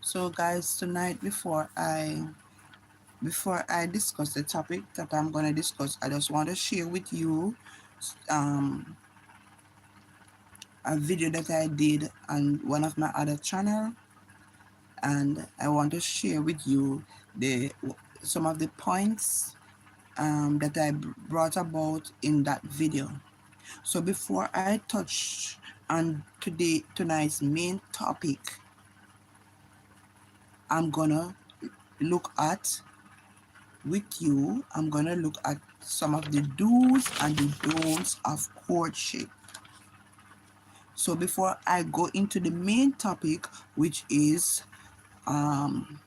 So guys, tonight before I discuss the topic that I'm going to discuss, I just want to share with you um a video that I did on one of my other channel, and I want to share with you the some of the points that I brought about in that video. So before I touch on tonight's main topic, I'm gonna look at I'm gonna look at some of the do's and the don'ts of courtship. So before I go into the main topic, which is um,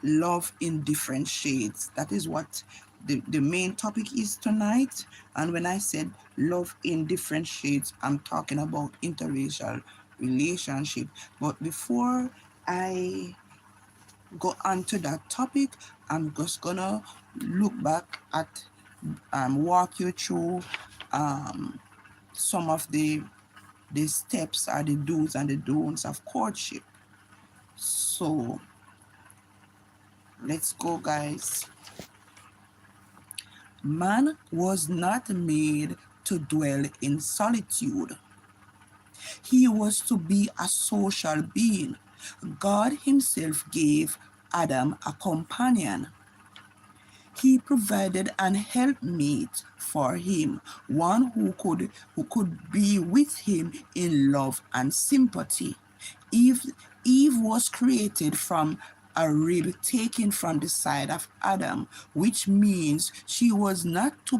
love in different shades, that is what the main topic is tonight. And when I said love in different shades, I'm talking about interracial relationship. But before I go on to that topic, I'm just gonna look back at walk you through some of the steps or the do's and the don'ts of courtship. So let's go, guys. Man was not made to dwell in solitude. He was to be a social being. God himself gave Adam a companion. He provided an helpmate for him, one who could be with him in love and sympathy. Eve, Eve was created from a rib taken from the side of Adam, which means she was not to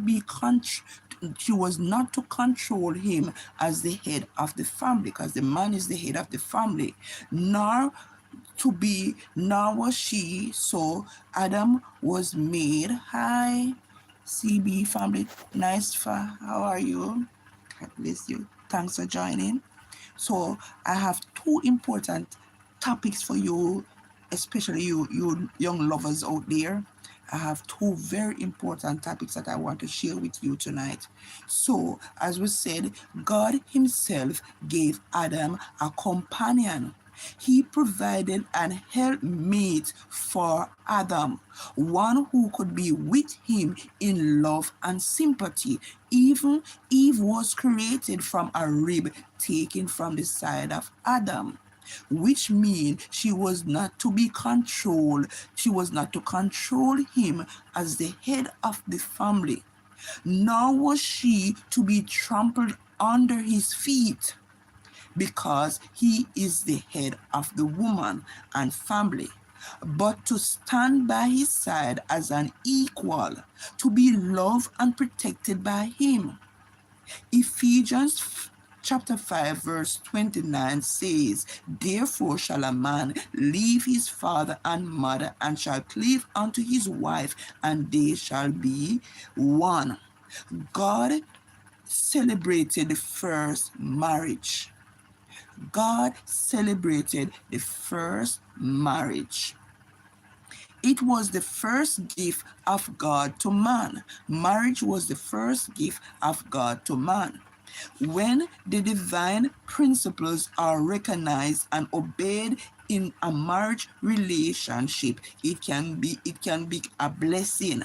control him as the head of the family, because the man is the head of the family, nor was she. So Adam was made. Hi, CB family. How are you? God bless you. Thanks for joining. So I have two important topics for you, especially you young lovers out there. I have two very important topics that I want to share with you tonight. So, as we said, God himself gave Adam a companion. He provided an helpmate for Adam, one who could be with him in love and sympathy. Even Eve was created from a rib taken from the side of Adam, which means she was not to be controlled. She was not to control him as the head of the family, nor was she to be trampled under his feet, because he is the head of the woman and family, but to stand by his side as an equal, to be loved and protected by him. Ephesians chapter 5 verse 29 says, "Therefore shall a man leave his father and mother, and shall cleave unto his wife, and they shall be one." God celebrated the first marriage. God celebrated the first marriage. It was the first gift of God to man. Marriage was the first gift of God to man. When the divine principles are recognized and obeyed in a marriage relationship, it can be a blessing.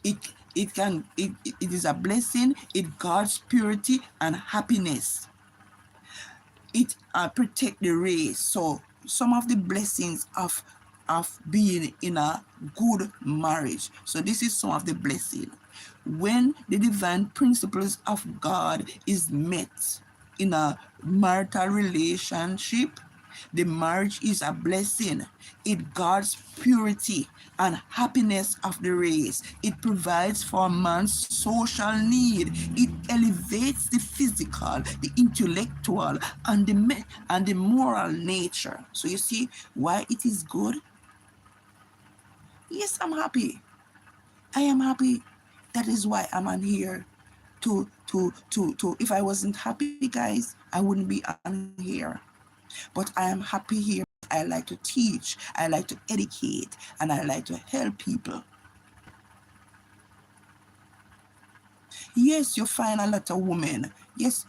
It is a blessing. It guards purity and happiness. It protect the race. So some of the blessings of being in a good marriage. So this is some of the blessing. When the divine principles of God is met in a marital relationship, the marriage is a blessing. It guards purity and happiness of the race. It provides for man's social need. It elevates the physical, the intellectual, and the moral nature. So you see why it is good? Yes, I'm happy. I am happy. That is why I'm on here. If I wasn't happy, guys, I wouldn't be on here. But I am happy here. I like to teach, I like to educate, and I like to help people. Yes, you find a lot of women. Yes,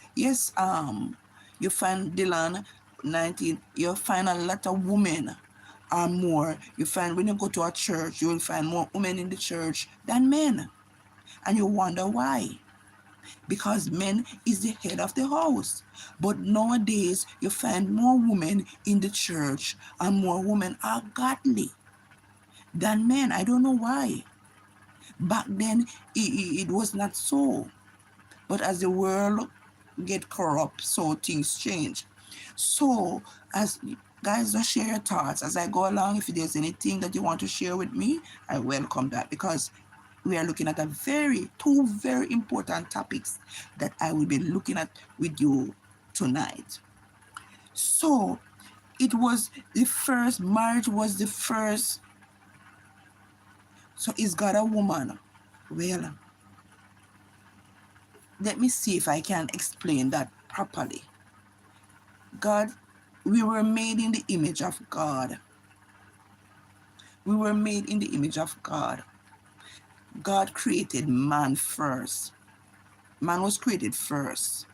You find Dylan 19, you find a lot of women are more. You find when you go to a church, you will find more women in the church than men. And you wonder why. Because men is the head of the house. But nowadays, you find more women in the church and more women are godly than men. I don't know why. Back then, it was not so. But as the world get corrupt, so things change. So, as guys, just share your thoughts as I go along. If there's anything that you want to share with me, I welcome that because we are looking at two very important topics that I will be looking at with you tonight. So, it was the first marriage was the first. So, is God a woman? Well, let me see if I can explain that properly. God, we were made in the image of God. We were made in the image of God. God created man first. Man was created first.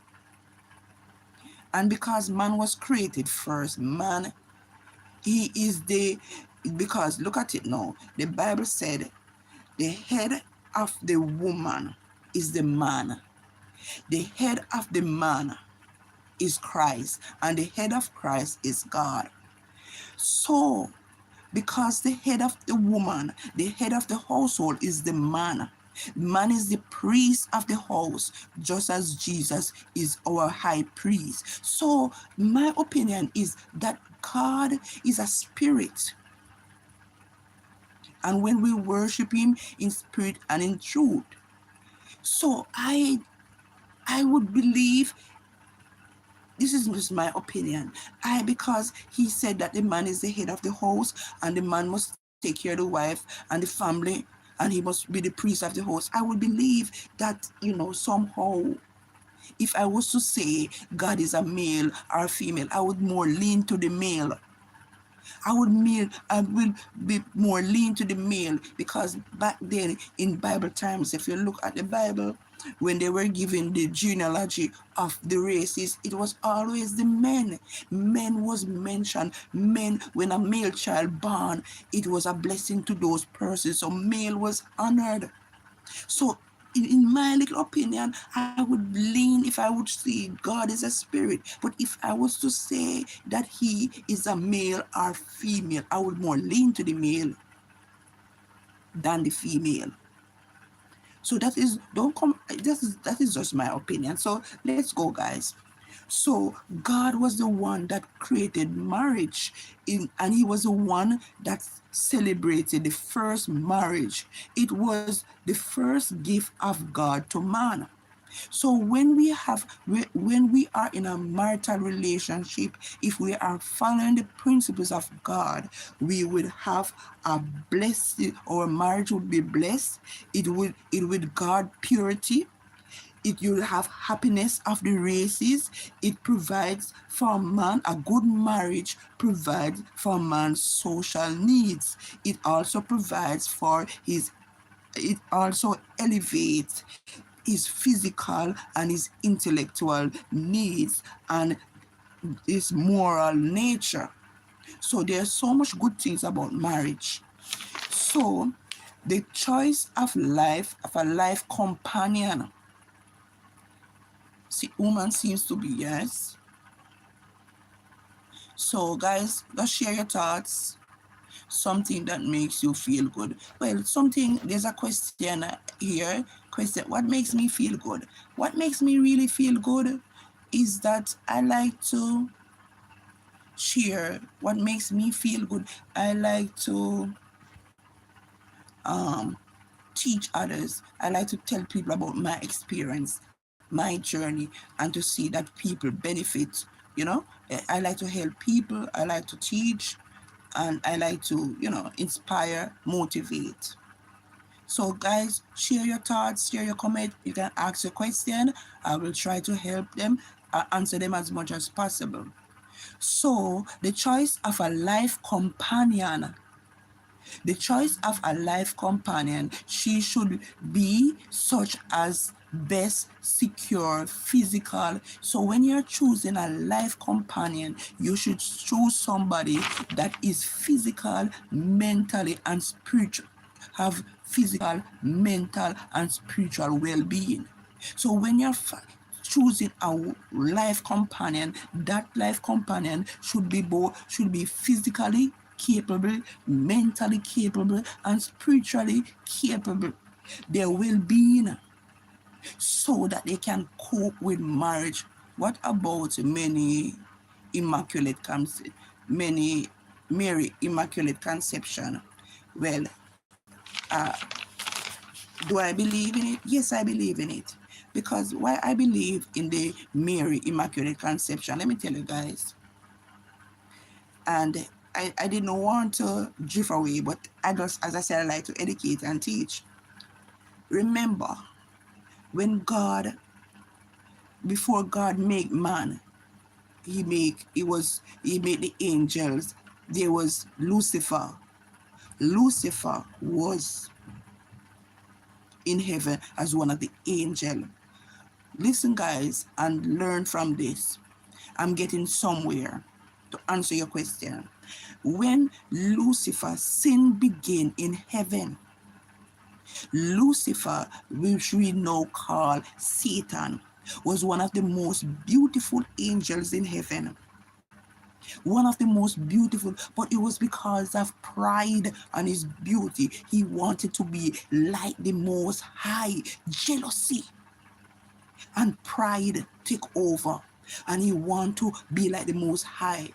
And because man was created first, man, he is because look at it now. The Bible said the head of the woman is the man. The head of the man is Christ. And the head of Christ is God. So, because the head of the woman, the head of the household is the man. Man is the priest of the house, just as Jesus is our high priest. So, my opinion is that God is a spirit. And when we worship him in spirit and in truth. So, I would believe this is just my opinion. Because he said that the man is the head of the house and the man must take care of the wife and the family and he must be the priest of the house. I would believe that, somehow if I was to say God is a male or a female, I would more lean to the male. I will be more lean to the male because back then in Bible times, if you look at the Bible, when they were giving the genealogy of the races, it was always the men. Men was mentioned. Men, when a male child born, it was a blessing to those persons. So male was honored. So in my little opinion, I would lean if I would say God is a spirit. But if I was to say that he is a male or female, I would more lean to the male than the female. So that is just my opinion. So let's go, guys. So God was the one that created marriage and he was the one that celebrated the first marriage. It was the first gift of God to man. So when we are in a marital relationship, if we are following the principles of God, we would have a blessed, our marriage would be blessed. It would guard purity. You'll have happiness of the races. It provides for man, a good marriage provides for man's social needs. It also elevates his physical and his intellectual needs and his moral nature. So there's so much good things about marriage. So the choice of a life companion. See, woman seems to be yes. So guys, just share your thoughts. Something that makes you feel good. Well, there's a question here. Question, what makes me feel good? What makes me really feel good is that I like to share what makes me feel good. I like to teach others. I like to tell people about my experience, my journey, and to see that people benefit. I like to help people. I like to teach, and I like to, inspire, motivate. So, guys, share your thoughts, share your comment. You can ask your question. I will try to help them, answer them as much as possible. So, the choice of a life companion. The choice of a life companion, she should be such as best secure physical. So when you're choosing a life companion, you should choose somebody that is physical, mentally, and spiritual, have physical, mental, and spiritual well-being. So when you're choosing a life companion, that life companion should be physically capable, mentally capable, and spiritually capable. Their well-being, so that they can cope with marriage. What about many Mary Immaculate Conception? Well, do I believe in it? Yes, I believe in it. Because why I believe in the Mary Immaculate Conception, let me tell you guys. And I didn't want to drift away, but I just, as I said, I like to educate and teach. Remember, when God, before God made man, he made the angels. There was Lucifer. Lucifer was in heaven as one of the angels. Listen, guys, and learn from this. I'm getting somewhere to answer your question. When Lucifer sin began in heaven, Lucifer, which we now call Satan, was one of the most beautiful angels in heaven. One of the most beautiful, but it was because of pride and his beauty. He wanted to be like the Most High. Jealousy and pride take over, and he want to be like the Most High.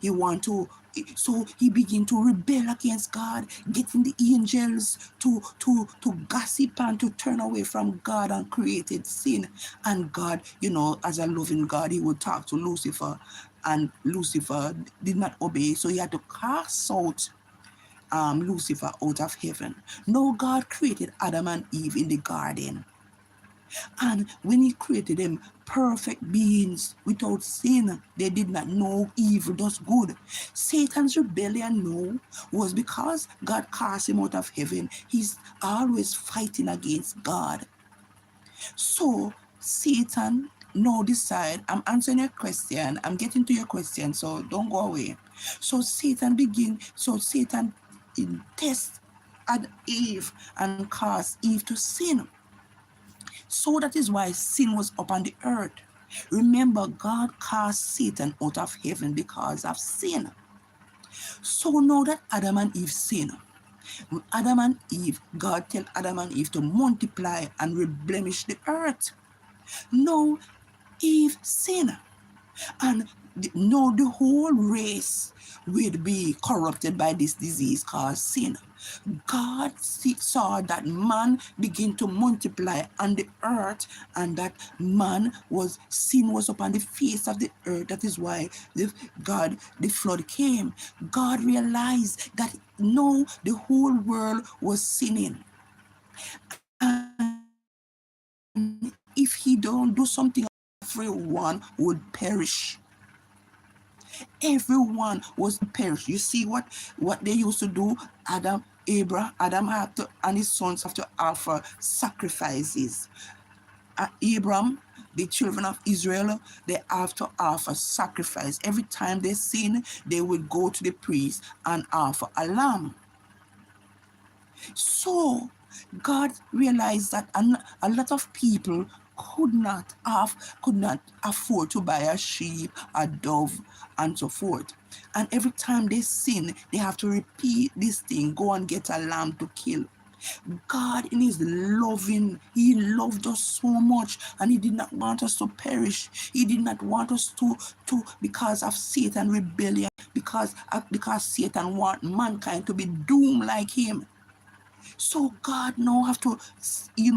He want to, so he begin to rebel against God, getting the angels to gossip and to turn away from God, and created sin. And God, as a loving God, he would talk to Lucifer, and Lucifer did not obey, so he had to cast out Lucifer out of heaven. Now God created Adam and Eve in the garden. And when he created them perfect beings without sin, they did not know evil, just good. Satan's rebellion now was because God cast him out of heaven. He's always fighting against God. So Satan now decide, I'm answering your question, I'm getting to your question, so don't go away. So Satan test Eve and caused Eve to sin. So that is why sin was upon the earth. Remember, God cast Satan out of heaven because of sin. So now that Adam and Eve sin, Adam and Eve, God tell Adam and Eve to multiply and replenish the earth. Now Eve sin, and now the whole race will be corrupted by this disease called sin. God saw that man begin to multiply on the earth, and that sin was upon the face of the earth. That is why the flood came. God realized that no, the whole world was sinning. And if he don't do something, everyone would perish. Everyone was perish. You see what they used to do? Adam had to, and his sons have to offer sacrifices. Abraham, the children of Israel, they have to offer sacrifice. Every time they sin, they would go to the priest and offer a lamb. So God realized that a lot of people could not afford to buy a sheep, a dove, and so forth. And every time they sin, they have to repeat this thing, go and get a lamb to kill. God, in his loving, he loved us so much, and he did not want us to perish. He did not want us to because of Satan rebellion, because Satan want mankind to be doomed like him. So God now have to, say,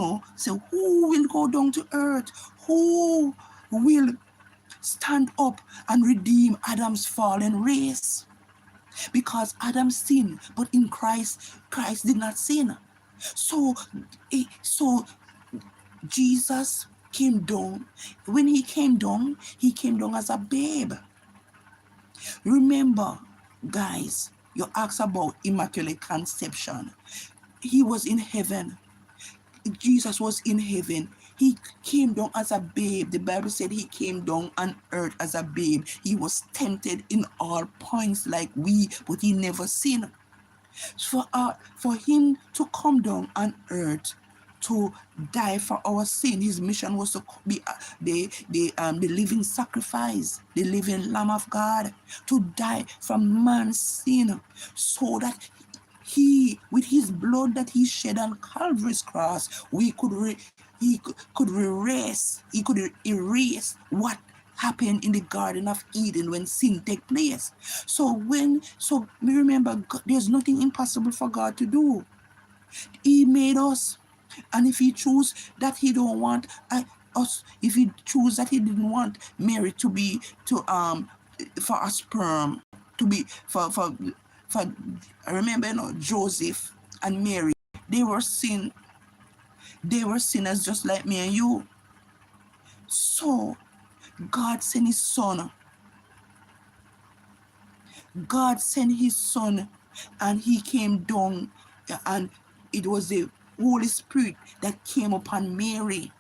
who will go down to earth? Who will stand up and redeem Adam's fallen race? Because Adam sinned, but in Christ did not sin. So Jesus came down. When he came down as a babe. Remember, guys, You ask about Immaculate Conception. He was in heaven. Jesus was in heaven. He came down as a babe. The Bible said he came down on earth as a babe. He was tempted in all points like we, but he never sinned. For him to come down on earth to die for our sin, his mission was to be the living sacrifice, the living Lamb of God, to die for man's sin, so that he, with his blood that he shed on Calvary's cross, he could erase what happened in the Garden of Eden when sin take place. So we remember, God, there's nothing impossible for God to do. He made us, and if he choose that he don't want us, if he choose that he didn't want Mary to be for a sperm to be for I remember, Joseph and Mary, they were sin they were sinners just like me and you. So God sent his son. God sent his son, and he came down, and it was the Holy Spirit that came upon Mary,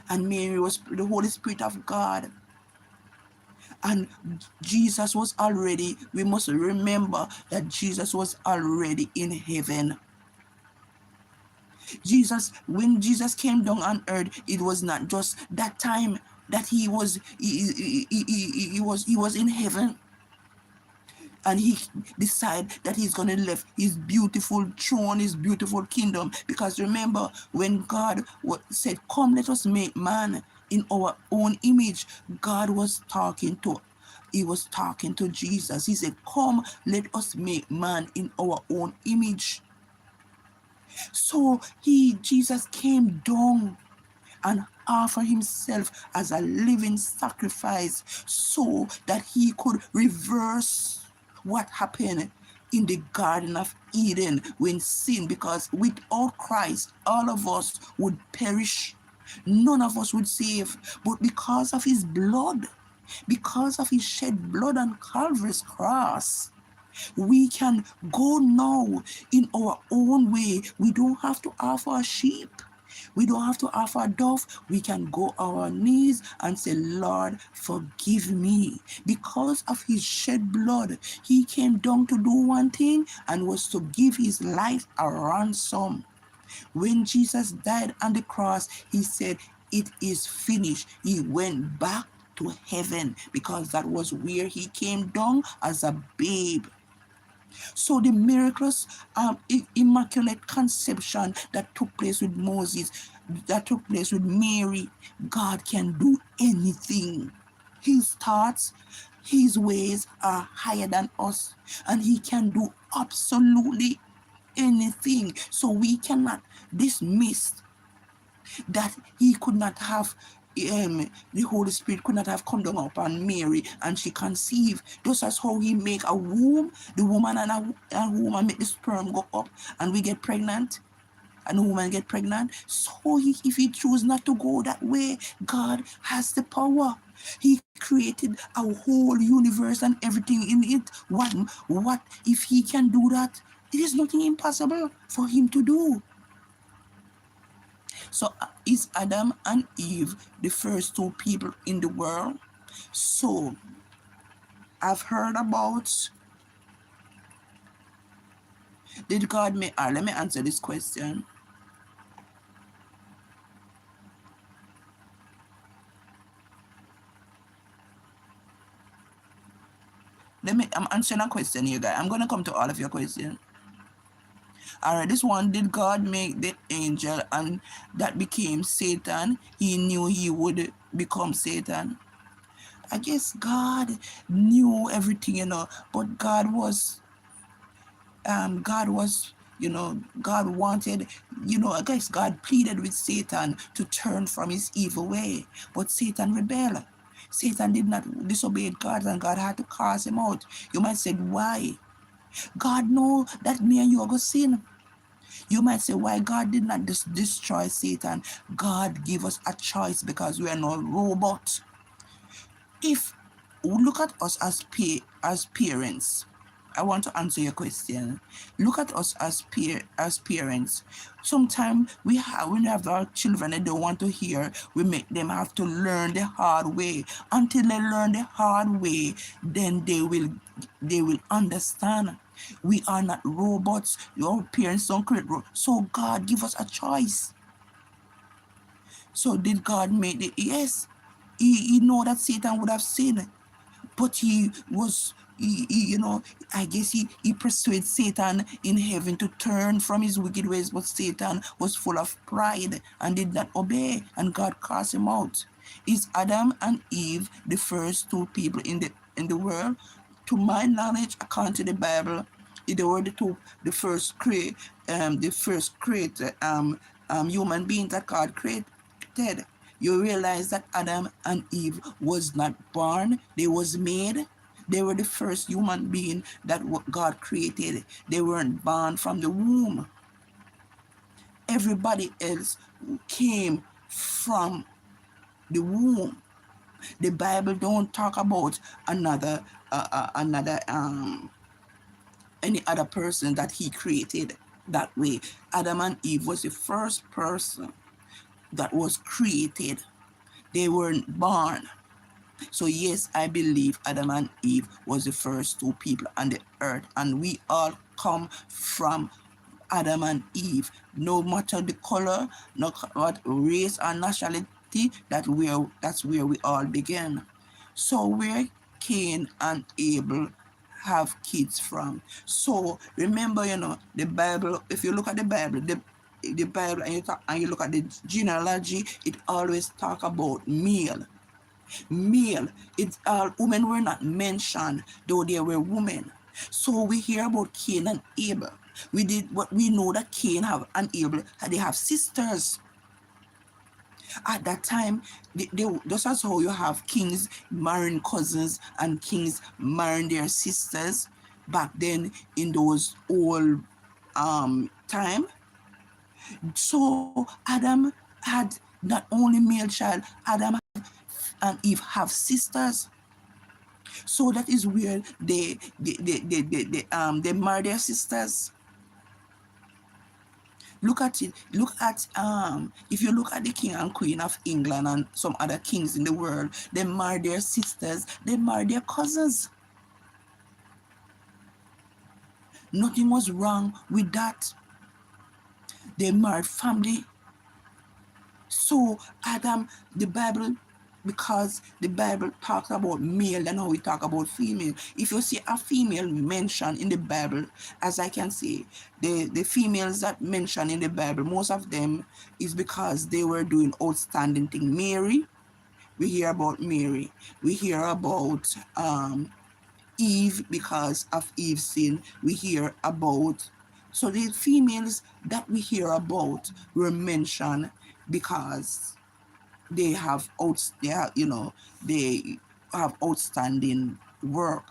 and Mary was the Holy Spirit of God. And Jesus was already, we must remember that Jesus was already in heaven. When Jesus came down on earth, it was not just that time that he was in heaven, and he decided that he's going to leave his beautiful throne, his beautiful kingdom. Because remember, when God said, come, let us make man in our own image, God was talking to Jesus. He said, come, let us make man in our own image. So Jesus came down and offer himself as a living sacrifice, so that he could reverse what happened in the Garden of Eden when sin, because without Christ, all of us would perish. None of us would save. But because of his blood, because of his shed blood on Calvary's cross, we can go now in our own way. We don't have to offer a sheep. We don't have to offer a dove. We can go on our knees and say, Lord, forgive me. Because of his shed blood, he came down to do one thing, and was to give his life a ransom. When Jesus died on the cross, he said, it is finished. He went back to heaven, because that was where he came down as a babe. So the miraculous immaculate conception that took place with Moses, that took place with Mary, God can do anything. His thoughts, his ways are higher than us, and he can do absolutely anything. So we cannot dismiss that he could not have, the Holy Spirit could not have come down upon Mary and she conceived. Just as how he make a womb, the woman and a woman make the sperm go up and we get pregnant, and the woman get pregnant. So if he choose not to go that way, God has the power. He created a whole universe and everything in it. What if he can do that? It is nothing impossible for him to do. So is Adam and Eve the first two people in the world? So I've heard about, did God make, let me answer this question. I'm answering a question here, guys. I'm going to come to all of your questions. All right, this one, did God make the angel and that became Satan? He knew he would become Satan. I guess God knew everything, but God was, God wanted, I guess God pleaded with Satan to turn from his evil way, but Satan rebelled. Satan did not disobey God, and God had to cast him out. You might say, why? God know that me and you are going to sin. You might say, why God did not just destroy Satan? God gave us a choice because we are not robots. If we look at us as parents, I want to answer your question. Look at us as parents. Sometimes when we have our children they don't want to hear, we make them have to learn the hard way. Until they learn the hard way, then they will understand. We are not robots. Your parents don't create robots. So God give us a choice. So did God make the yes? He know that Satan would have sinned, but I guess he persuaded Satan in heaven to turn from his wicked ways, but Satan was full of pride and did not obey, and God cast him out. Is Adam and Eve the first two people in the world? To my knowledge, according to the Bible, they were the first create human beings that God created. You realize that Adam and Eve was not born, they was made. They were the first human being that God created. They weren't born from the womb. Everybody else came from the womb. The Bible don't talk about another any other person that he created that way. Adam and Eve was the first person that was created. They weren't born. So yes, I believe Adam and Eve was the first two people on the earth, and we all come from Adam and Eve. No matter the color, no what race or nationality, that's where we all began. So where Cain and Abel have kids from. So remember, the Bible. If you look at the Bible, the Bible, and you look at the genealogy, it always talk about male. It's all women were not mentioned, though there were women. So we hear about Cain and Abel. We know that Cain and Abel they have sisters. At that time, just as how you have kings marrying cousins and kings marrying their sisters back then in those old time. So Adam had not only male child, Adam and Eve have sisters. So that is where they marry their sisters. Look at it. Look at if you look at the king and queen of England and some other kings in the world, they marry their sisters, they marry their cousins. Nothing was wrong with that. They married family. So Adam, the Bible, because the Bible talks about male and how we talk about female. If you see a female mentioned in the Bible, as I can say, the females that mentioned in the Bible, most of them is because they were doing outstanding thing. Mary, we hear about Mary. We hear about Eve because of Eve's sin. We hear about, so the females that we hear about were mentioned because they have they have outstanding work.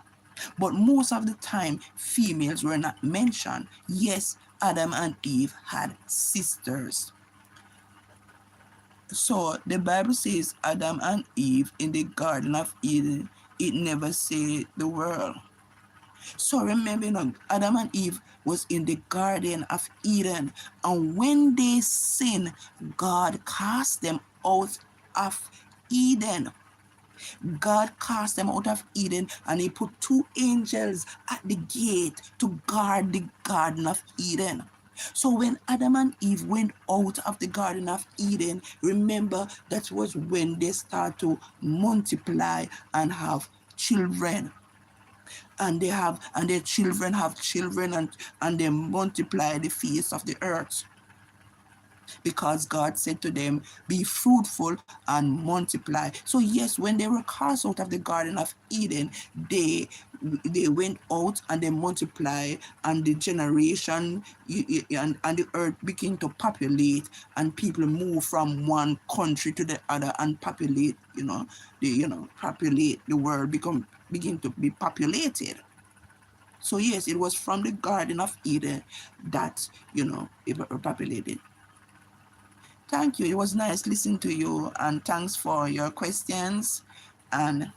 But most of the time females were not mentioned. Yes, Adam and Eve had sisters. So the Bible says Adam and Eve in the Garden of Eden. It never say the world. So remember, Adam and Eve was in the Garden of Eden, and when they sinned, God cast them out of Eden. God cast them out of Eden, and he put two angels at the gate to guard the Garden of Eden. So when Adam and Eve went out of the Garden of Eden, remember that was when they start to multiply and have children. And their children have children, and they multiply the face of the earth. Because God said to them, be fruitful and multiply. So yes, when they were cast out of the Garden of Eden, they went out and they multiply, and the generation and the earth began to populate, and people move from one country to the other and populate, populate the world, begin to be populated. So yes, it was from the Garden of Eden that, it were populated. Thank you. It was nice listening to you, and thanks for your questions. And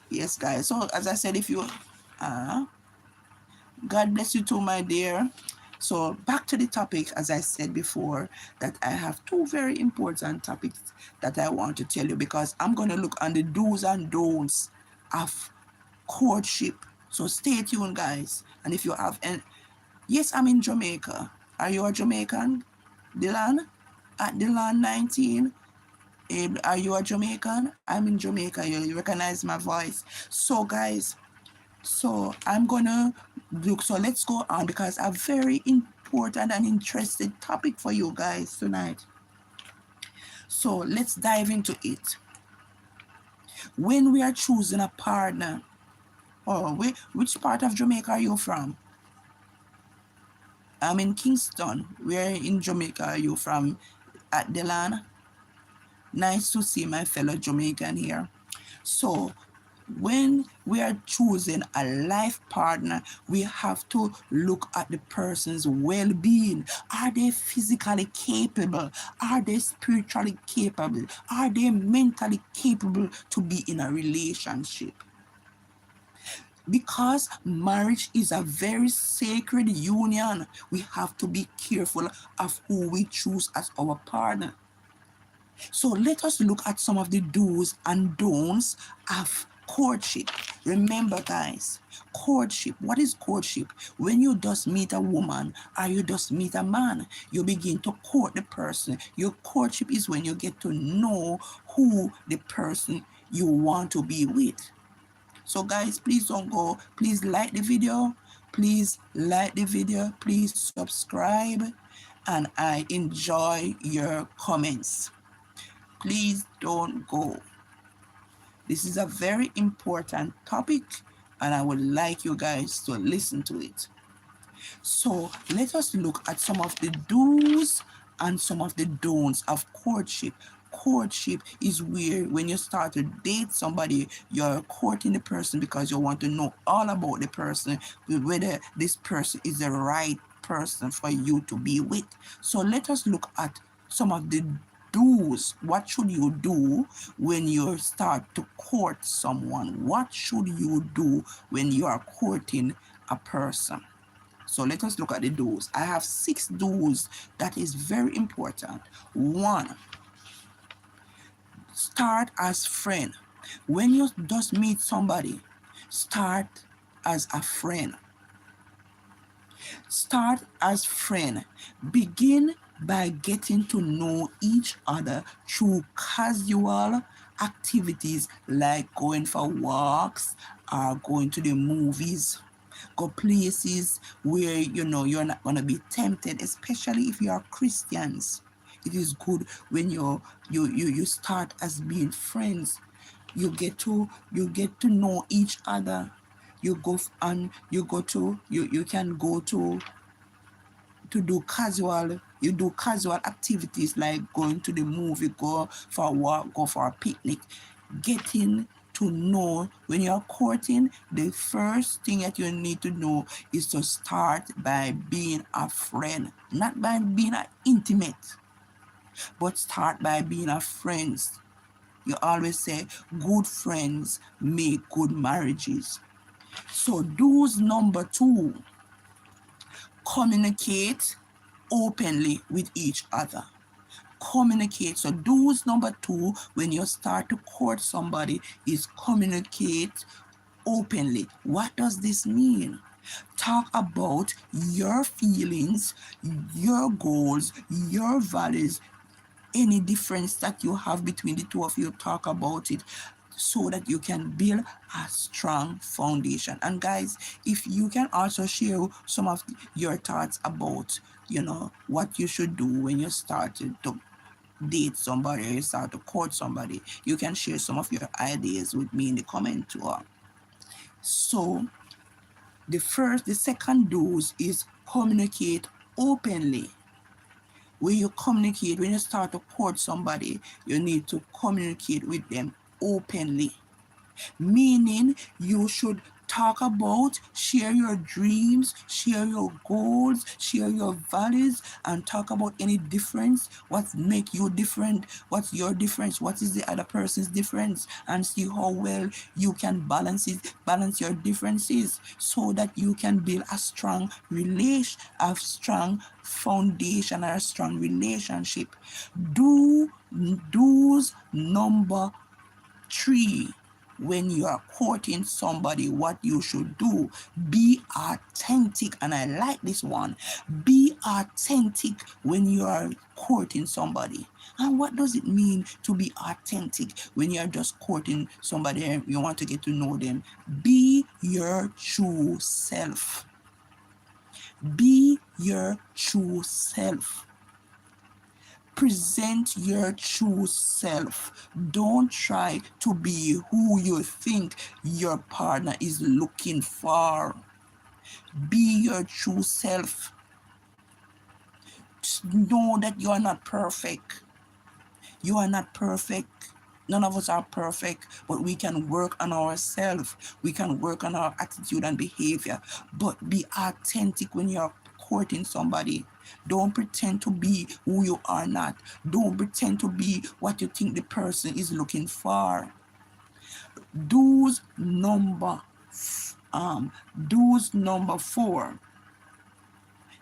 yes, guys. So as I said, if you God bless you too, my dear. So back to the topic, as I said before, that I have two very important topics that I want to tell you, because I'm going to look on the do's and don'ts of courtship. So stay tuned, guys. And if you have any, yes, I'm in Jamaica. Are you a Jamaican, Dylan? At Dylan 19. Are you a Jamaican? I'm in Jamaica. You recognize my voice. So, guys, so I'm gonna look. So let's go on, because a very important and interesting topic for you guys tonight. So let's dive into it. When we are choosing a partner, or which part of Jamaica are you from? I'm in Kingston. Where in Jamaica are you from? At Delan? Nice to see my fellow Jamaican here. So when we are choosing a life partner, we have to look at the person's well-being. Are they physically capable? Are they spiritually capable? Are they mentally capable to be in a relationship? Because marriage is a very sacred union, we have to be careful of who we choose as our partner. So let us look at some of the do's and don'ts of courtship. Remember, guys, courtship. What is courtship? When you just meet a woman or you just meet a man, you begin to court the person. Your courtship is when you get to know who the person you want to be with. So guys, please don't go. Please like the video. Please like the video. Please subscribe. And I enjoy your comments. Please don't go. This is a very important topic, and I would like you guys to listen to it. So let us look at some of the do's and some of the don'ts of courtship. Courtship is where when you start to date somebody, you're courting the person because you want to know all about the person, whether this person is the right person for you to be with. So let us look at some of the do's. What should you do when you start to court someone? What should you do when you are courting a person? So let us look at the do's. I have 6 do's that is very important. 1, start as friend. When you just meet somebody, start as a friend. Start as friend. Begin by getting to know each other through casual activities like going for walks or going to the movies. Go places where you know you're not going to be tempted, especially if you are Christians. It is good when you start as being friends. You get to know each other. You can go to do casual activities like going to the movie, go for a walk, go for a picnic. Getting to know, when you're courting, the first thing that you need to know is to start by being a friend, not by being an intimate, but start by being a friend. You always say good friends make good marriages. So do's number 2, communicate openly with each other. Communicate. So do's number 2 when you start to court somebody is communicate openly. What does this mean? Talk about your feelings, your goals, your values, any difference that you have between the two of you. Talk about it so that you can build a strong foundation. And guys, if you can also share some of your thoughts about what you should do when you started to date somebody or you start to court somebody, you can share some of your ideas with me in the comment too. So the second dose is communicate openly. When you communicate, when you start to court somebody, you need to communicate with them openly. Meaning you should Talk about, share your dreams, share your goals, share your values, and talk about any difference, what make you different, what's your difference, what is the other person's difference, and see how well you can balance your differences, so that you can build a strong foundation or a strong relationship. Do do's number three, when you are courting somebody, what you should do: be authentic. And I like this one: be authentic when you are courting somebody. And what does it mean to be authentic when you are just courting somebody and you want to get to know them? Be your true self. Be your true self. Present your true self. Don't try to be who you think your partner is looking for. Be your true self. Know that you are not perfect. You are not perfect. None of us are perfect, but we can work on ourselves. We can work on our attitude and behavior. But be authentic when you're courting somebody. Don't pretend to be who you are not. Don't pretend to be what you think the person is looking for. Do's number do's number 4.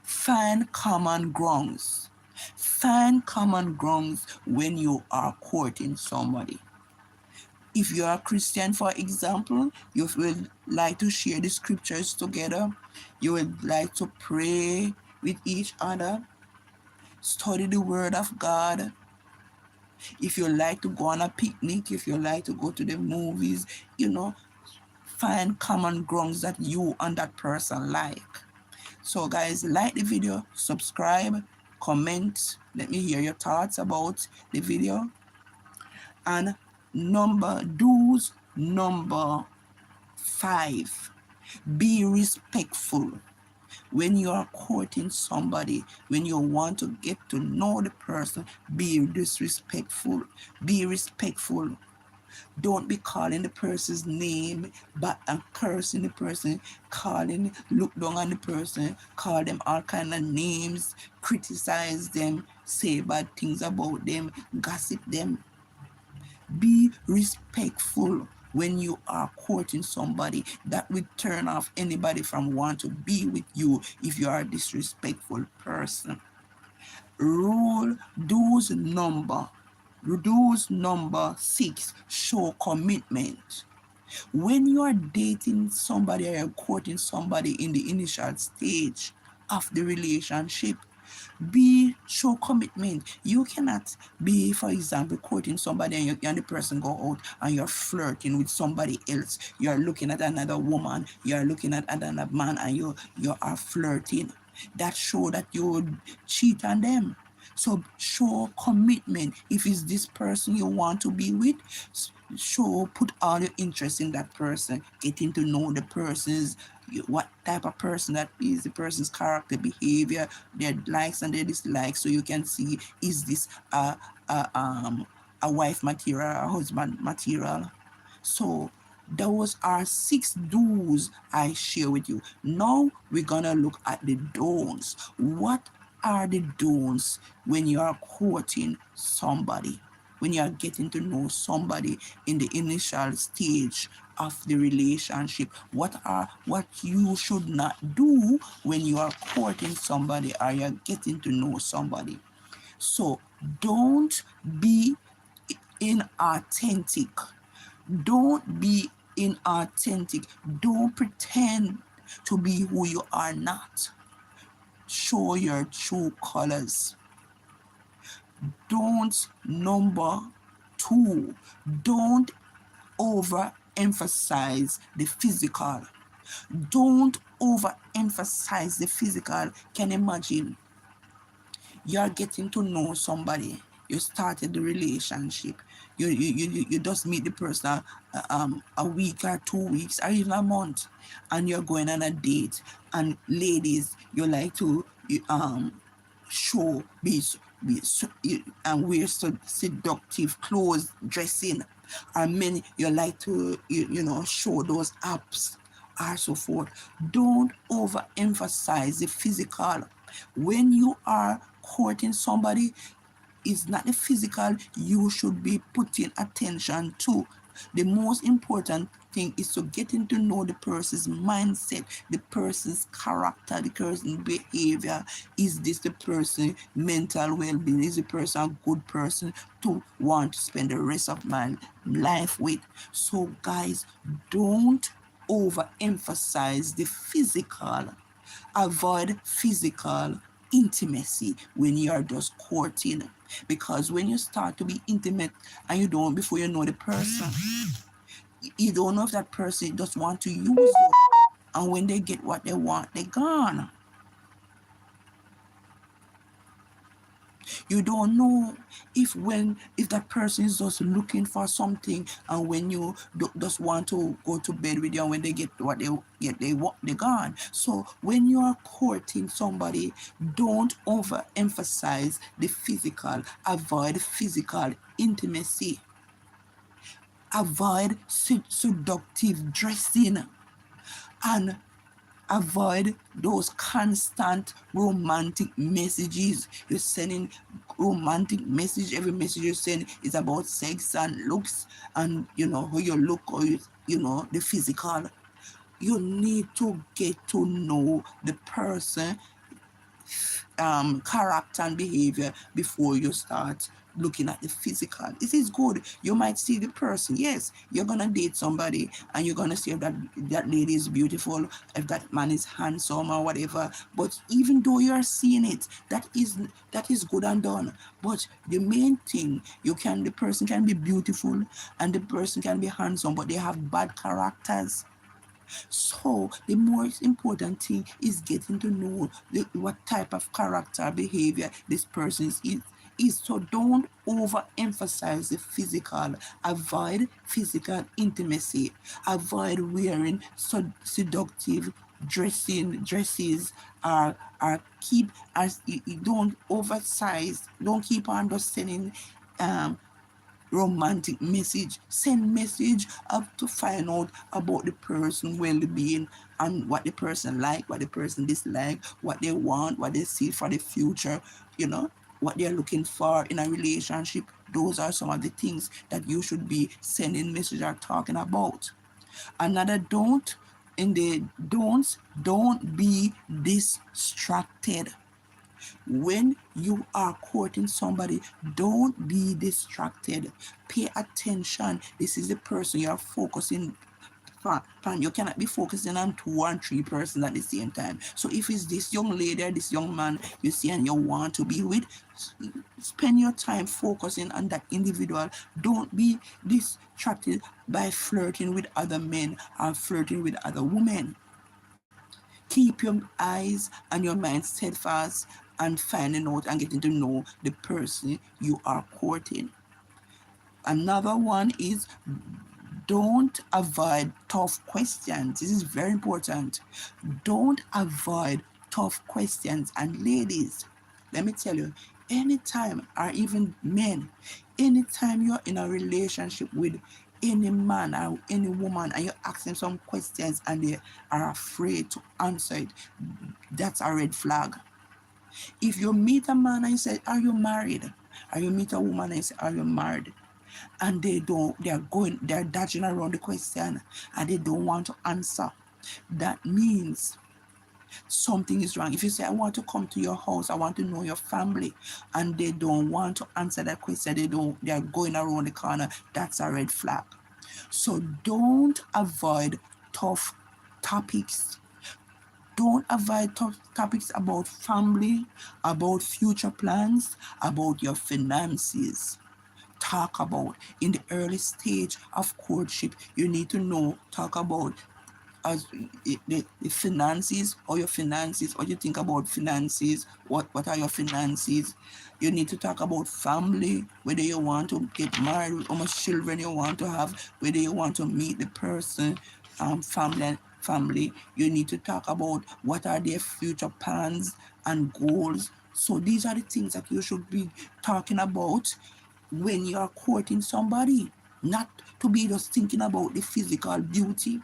Find common grounds. Find common grounds when you are courting somebody. If you are a Christian, for example, you would like to share the scriptures together. You would like to pray with each other, study the word of God. If you like to go on a picnic, if you like to go to the movies, find common grounds that you and that person like. So guys, like the video, subscribe, comment, let me hear your thoughts about the video. And do's number 5, be respectful. When you are courting somebody, when you want to get to know the person, be disrespectful. Be respectful. Don't be calling the person's name but and cursing the person, look down on the person, call them all kind of names, criticize them, say bad things about them, gossip them. Be respectful when you are courting somebody. That will turn off anybody from want to be with you if you are a disrespectful person. Rule Rules number 6, show commitment. When you are dating somebody or you're courting somebody in the initial stage of the relationship, show commitment. You cannot be, for example, courting somebody and the person go out and you're flirting with somebody else. You're looking at another woman, you're looking at another man, and you are flirting. That show that you would cheat on them. So show commitment. If it's this person you want to be with, put all your interest in that person, getting to know the person's, what type of person that is, the person's character, behavior, their likes and their dislikes, so you can see, is this a wife material, a husband material. So those are 6 do's I share with you. Now we're gonna look at the don'ts. What are the don'ts when you are courting somebody, when you are getting to know somebody in the initial stage of the relationship? What you should not do when you are courting somebody or you're getting to know somebody? So don't be inauthentic. Don't be inauthentic. Don't pretend to be who you are not. Show your true colors. Number 2, don't overemphasize the physical. Don't overemphasize the physical. Can you imagine? You're getting to know somebody. You started the relationship. You just meet the person a week or 2 weeks or even a month, and you're going on a date. And ladies, you like to show and wear seductive clothes, dressing. And men, you like to show those abs are so forth. Don't overemphasize the physical. When you are courting somebody, it's not the physical you should be putting attention to. The most important thing is to getting to know the person's mindset, the person's character, the person's behavior. Is this the person mental well-being? Is the person a good person to want to spend the rest of my life with? So guys, don't overemphasize the physical. Avoid physical intimacy when you are just courting, because when you start to be intimate and you don't, before you know the person, you don't know if that person just want to use you, and when they get what they want, they're gone. You don't know if that person is just looking for something, and when you just want to go to bed with you, and when they get what they get, they're gone. So when you are courting somebody, don't overemphasize the physical. Avoid physical intimacy. Avoid seductive dressing, and avoid those constant romantic messages. You're sending romantic message. Every message you send is about sex and looks, and how you look, or the physical. You need to get to know the person, character and behavior before you start looking at the physical. It is good. You might see the person. Yes, you're gonna date somebody and you're gonna see if that lady is beautiful, if that man is handsome or whatever. But even though you are seeing it, that is good and done. But the main thing, the person can be beautiful and the person can be handsome, but they have bad characters. So the most important thing is getting to know what type of character behavior this person is. So don't overemphasize the physical. Avoid physical intimacy. Avoid wearing seductive dresses, or keep, as you don't oversize. Don't keep on just sending um romantic message. Send message up to find out about the person well-being, and what the person like, what the person dislike, what they want, what they see for the future, what they're looking for in a relationship. Those are some of the things that you should be sending message or talking about. Another don't, in the don'ts, don't be distracted. When you are courting somebody, don't be distracted. Pay attention. This is the person you are focusing on. You cannot be focusing on two and three persons at the same time. So if it's this young lady or this young man you see and you want to be with, spend your time focusing on that individual. Don't be distracted by flirting with other men or flirting with other women. Keep your eyes and your mind steadfast and finding out and getting to know the person you are courting. Another one is, don't avoid tough questions. This is very important. Don't avoid tough questions. And ladies, let me tell you, anytime, or even men, anytime you're in a relationship with any man or any woman and you ask them some questions and they are afraid to answer it, that's a red flag. If you meet a man and you say, "Are you married?" Or you meet a woman and you say, "Are you married?" And they're dodging around the question and they don't want to answer, that means something is wrong. If you say, "I want to come to your house, I want to know your family," and they don't want to answer that question, they're going around the corner, that's a red flag. So don't avoid tough topics. Don't avoid topics about family, about future plans, about your finances. Talk about in the early stage of courtship, you need to talk about as the finances, or your finances, or you think about finances, what are your finances. You need to talk about family, whether you want to get married, how much children you want to have, whether you want to meet the person, family. You need to talk about what are their future plans and goals. So these are the things that you should be talking about when you are courting somebody, not to be just thinking about the physical beauty.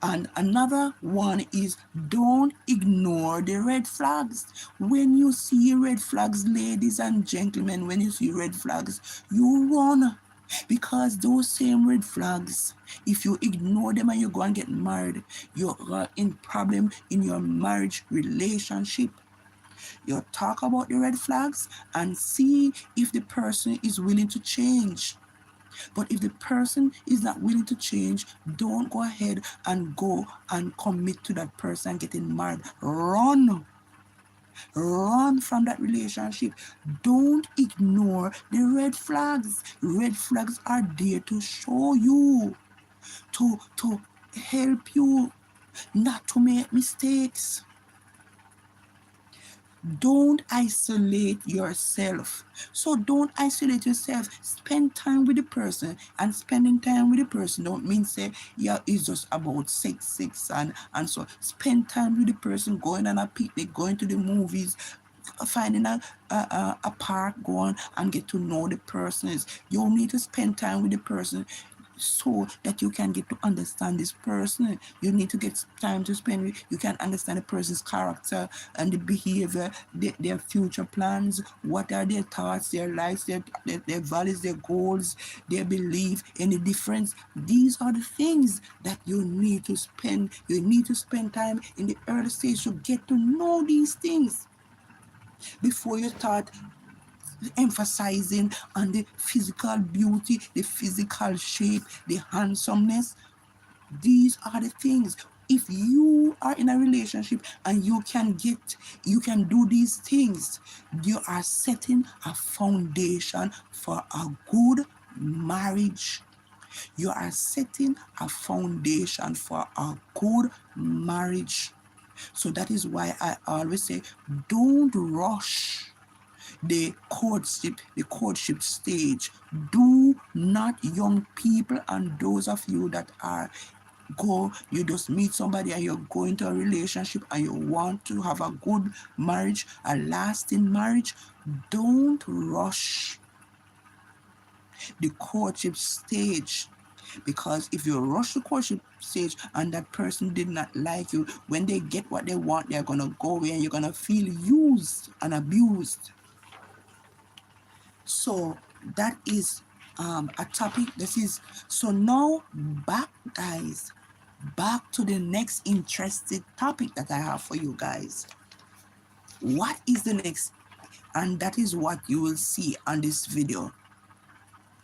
And another one is don't ignore the red flags. When you see red flags, ladies and gentlemen, when you see red flags, you run. Because those same red flags, if you ignore them and you go and get married, you're in problem in your marriage relationship. You talk about the red flags and see if the person is willing to change. But if the person is not willing to change, don't go ahead and go and commit to that person getting married. Run. Run from that relationship. Don't ignore the red flags. Red flags are there to show you, to help you not to make mistakes. Don't isolate yourself. So don't isolate yourself. Spend time with the person. And spending time with the person don't mean say, yeah, it's just about sex and so. Spend time with the person, going on a picnic, going to the movies, finding a park, go on and get to know the person. You need to spend time with the person so that you can get to understand this person. You need to get time to spend with, you can understand the person's character and the behavior, their future plans, what are their thoughts, their likes, their values, their goals, their belief, any difference. These are the things that you need to spend time in the early stage to get to know these things before you start emphasizing on the physical beauty, the physical shape, the handsomeness. These are the things. If you are in a relationship and you can do these things, you are setting a foundation for a good marriage. You are setting a foundation for a good marriage. So that is why I always say, don't rush the courtship stage. Do not, young people and those of you that are you just meet somebody and you're going to a relationship and you want to have a good marriage, a lasting marriage, don't rush the courtship stage. Because if you rush the courtship stage and that person did not like you, when they get what they want, they're gonna go away and you're gonna feel used and abused. So that is a topic. So now back, guys, back to the next interesting topic that I have for you guys. What is the next? And that is what you will see on this video.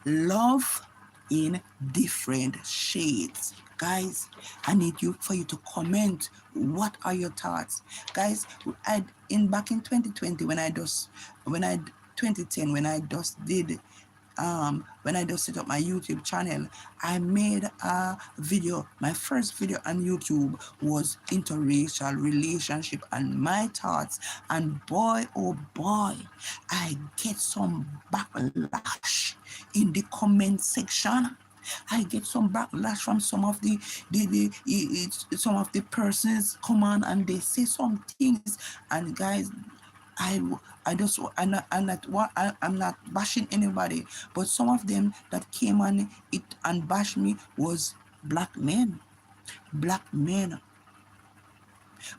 Love in different shades. Guys, I need for you to comment. What are your thoughts? Guys, back in 2020 when I 2010 when I just set up my YouTube channel, I made a video. My first video on YouTube was interracial relationship and my thoughts. And boy, oh boy, I get some backlash in the comment section. I get some backlash from some of some of the persons come on and they say some things. And guys, I'm not bashing anybody, but some of them that came on it and bashed me was black men. Black men.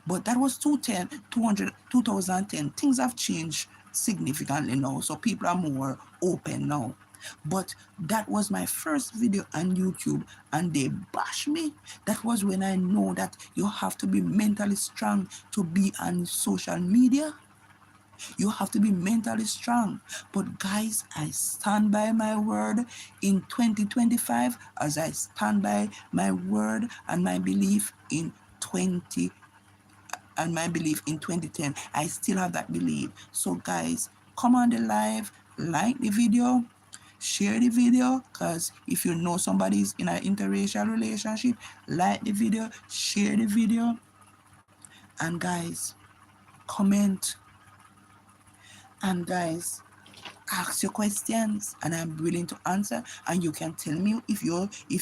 But that was 2010. Things have changed significantly now, so people are more open now. But that was my first video on YouTube and they bash me. That was when I know that you have to be mentally strong to be on social media. You have to be mentally strong. But guys, I stand by my word in 2025 as I stand by my word and my belief in 2010. I still have that belief. So guys, come on the live, like the video, share the video, because if you know somebody's in an interracial relationship, like the video, share the video, and guys, comment, and guys, ask your questions and I'm willing to answer, and you can tell me if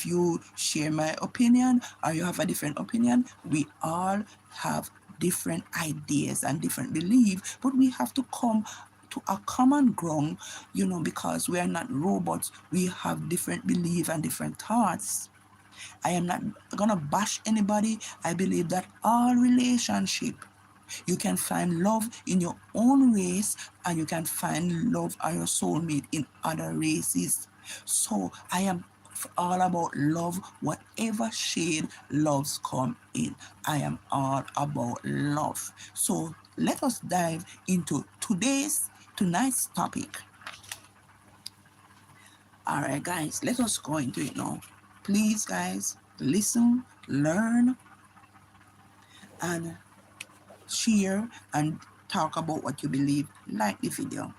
you share my opinion or you have a different opinion. We all have different ideas and different beliefs, but we have to come to a common ground, because we are not robots. We have different beliefs and different thoughts. I am not gonna bash anybody. I believe that all relationship, you can find love in your own race, and you can find love or your soulmate in other races. So I am all about love, whatever shade loves come in. I am all about love. So let us dive into tonight's topic. All right, guys, let us go into it now. Please, guys, listen, learn, and share and talk about what you believe. Like the video.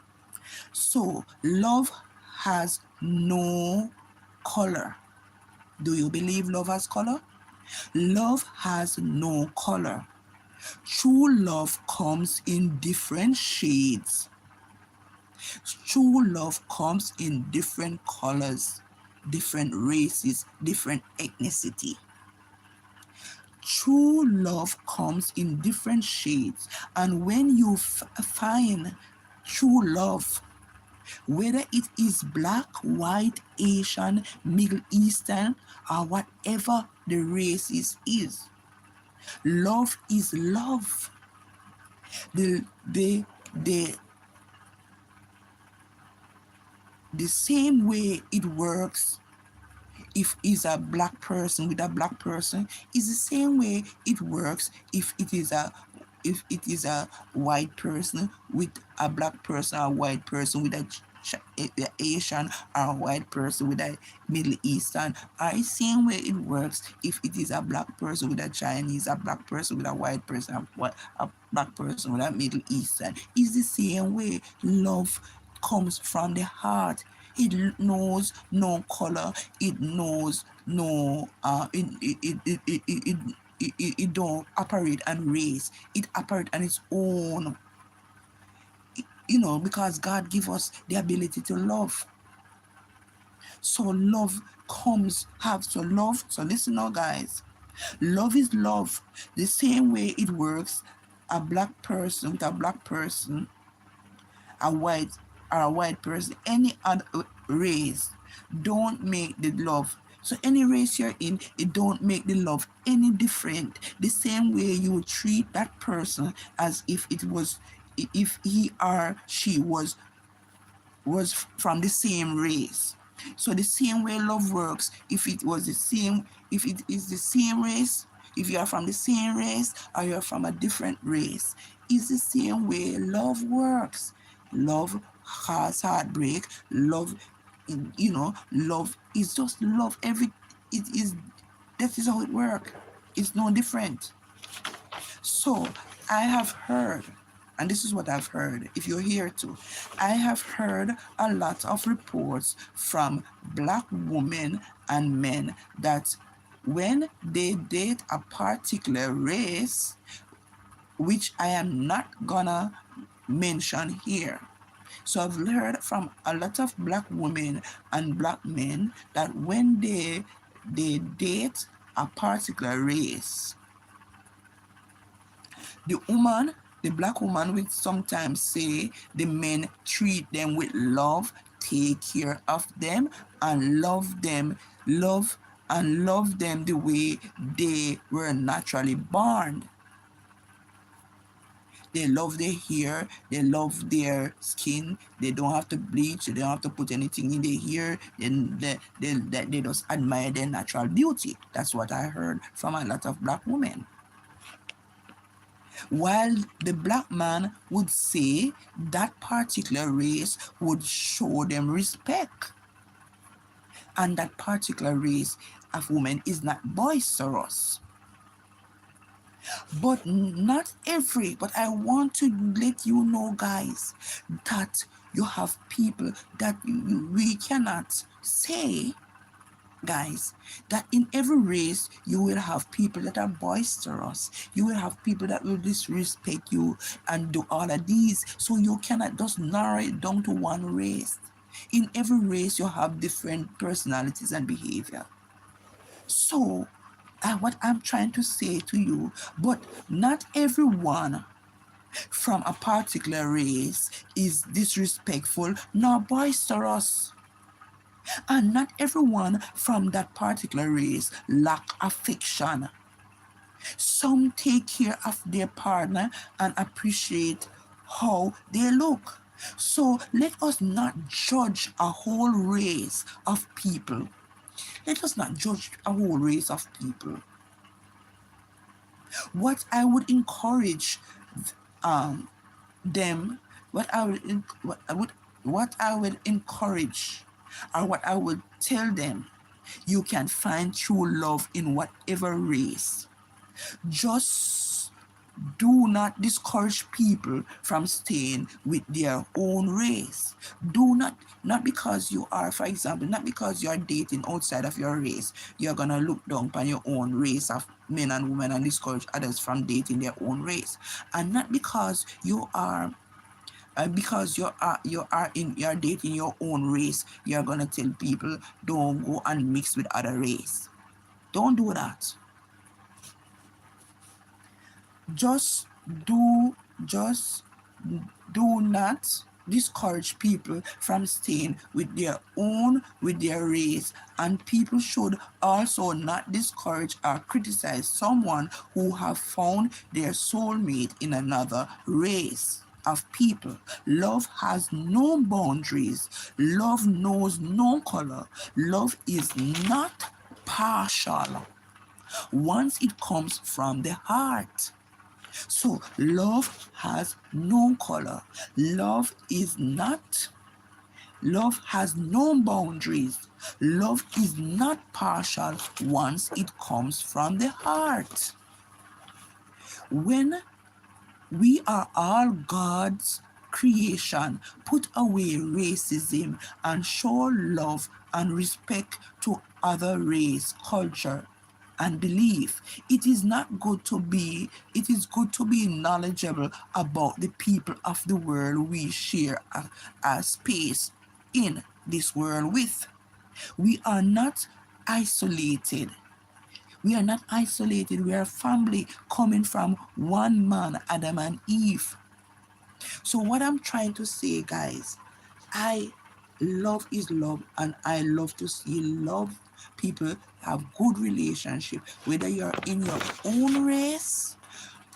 So, love has no color. Do you believe love has color? Love has no color. True love comes in different shades. True love comes in different colors, different races, different ethnicity. True love comes in different shades. And when you find true love, whether it is black, white, Asian, Middle Eastern, or whatever the race is, love is love. The, the, the, the same way it works if it's a black person with a black person is the same way it works if it is a white person with a black person, or a white person with a Asian, or a white person with a Middle Eastern, or the same way it works if it is a black person with a Chinese, a black person with a white person, a black person with a Middle Eastern. It's the same way love comes from the heart. It knows no color. It knows no. It don't operate on race. It operates on its own. Because God give us the ability to love. So love comes have so love. So listen now, guys. Love is love. The same way it works. A black person with a black person, a white or a white person, any other race, don't make the love. So any race you're in, it don't make the love any different. The same way you treat that person as if he or she was from the same race. So the same way love works, if it is the same race, if you are from the same race or you're from a different race, it's the same way love works. Love has heartbreak. Love is just love. It is that is how it works. It's no different. So I have heard, and this is what I've heard, if you're here too, I have heard a lot of reports from black women and men that when they date a particular race, which I am not gonna mention here. So I've heard from a lot of black women and black men that when they date a particular race, the black woman will sometimes say the men treat them with love, take care of them, and love them the way they were naturally born. They love their hair, they love their skin, they don't have to bleach, they don't have to put anything in their hair, they just admire their natural beauty. That's what I heard from a lot of black women. While the black man would say that particular race would show them respect. And that particular race of women is not boisterous. But I want to let you know, guys, that you have people that we cannot say, guys, that in every race you will have people that are boisterous. You will have people that will disrespect you and do all of these. So you cannot just narrow it down to one race. In every race you have different personalities and behavior. So what I'm trying to say to you, but not everyone from a particular race is disrespectful nor boisterous. And not everyone from that particular race lack affection. Some take care of their partner and appreciate how they look. So let us not judge a whole race of people. Let us not judge a whole race of people. What I would encourage um, them, what I would encourage, or what I would tell them, you can find true love in whatever race. Just do not discourage people from staying with their own race. Do not because you are, for example, not because you are dating outside of your race, you're gonna look down on your own race of men and women and discourage others from dating their own race. And not because you're dating your own race, you're gonna tell people don't go and mix with other race. Don't do that. just do just do not discourage people from staying with their race, and people should also not discourage or criticize someone who have found their soulmate in another race of people. Love has no boundaries. Love knows no color. Love is not partial once it comes from the heart. So love has no color. Love has no boundaries. Love is not partial once it comes from the heart. When we are all God's creation, put away racism and show love and respect to other race, culture, and belief. It is good to be knowledgeable about the people of the world we share a space in this world with. We are not isolated. We are not isolated. We are a family coming from one man, Adam and Eve. So what I'm trying to say, guys, I love is love, and I love to see love people have good relationship. Whether you're in your own race,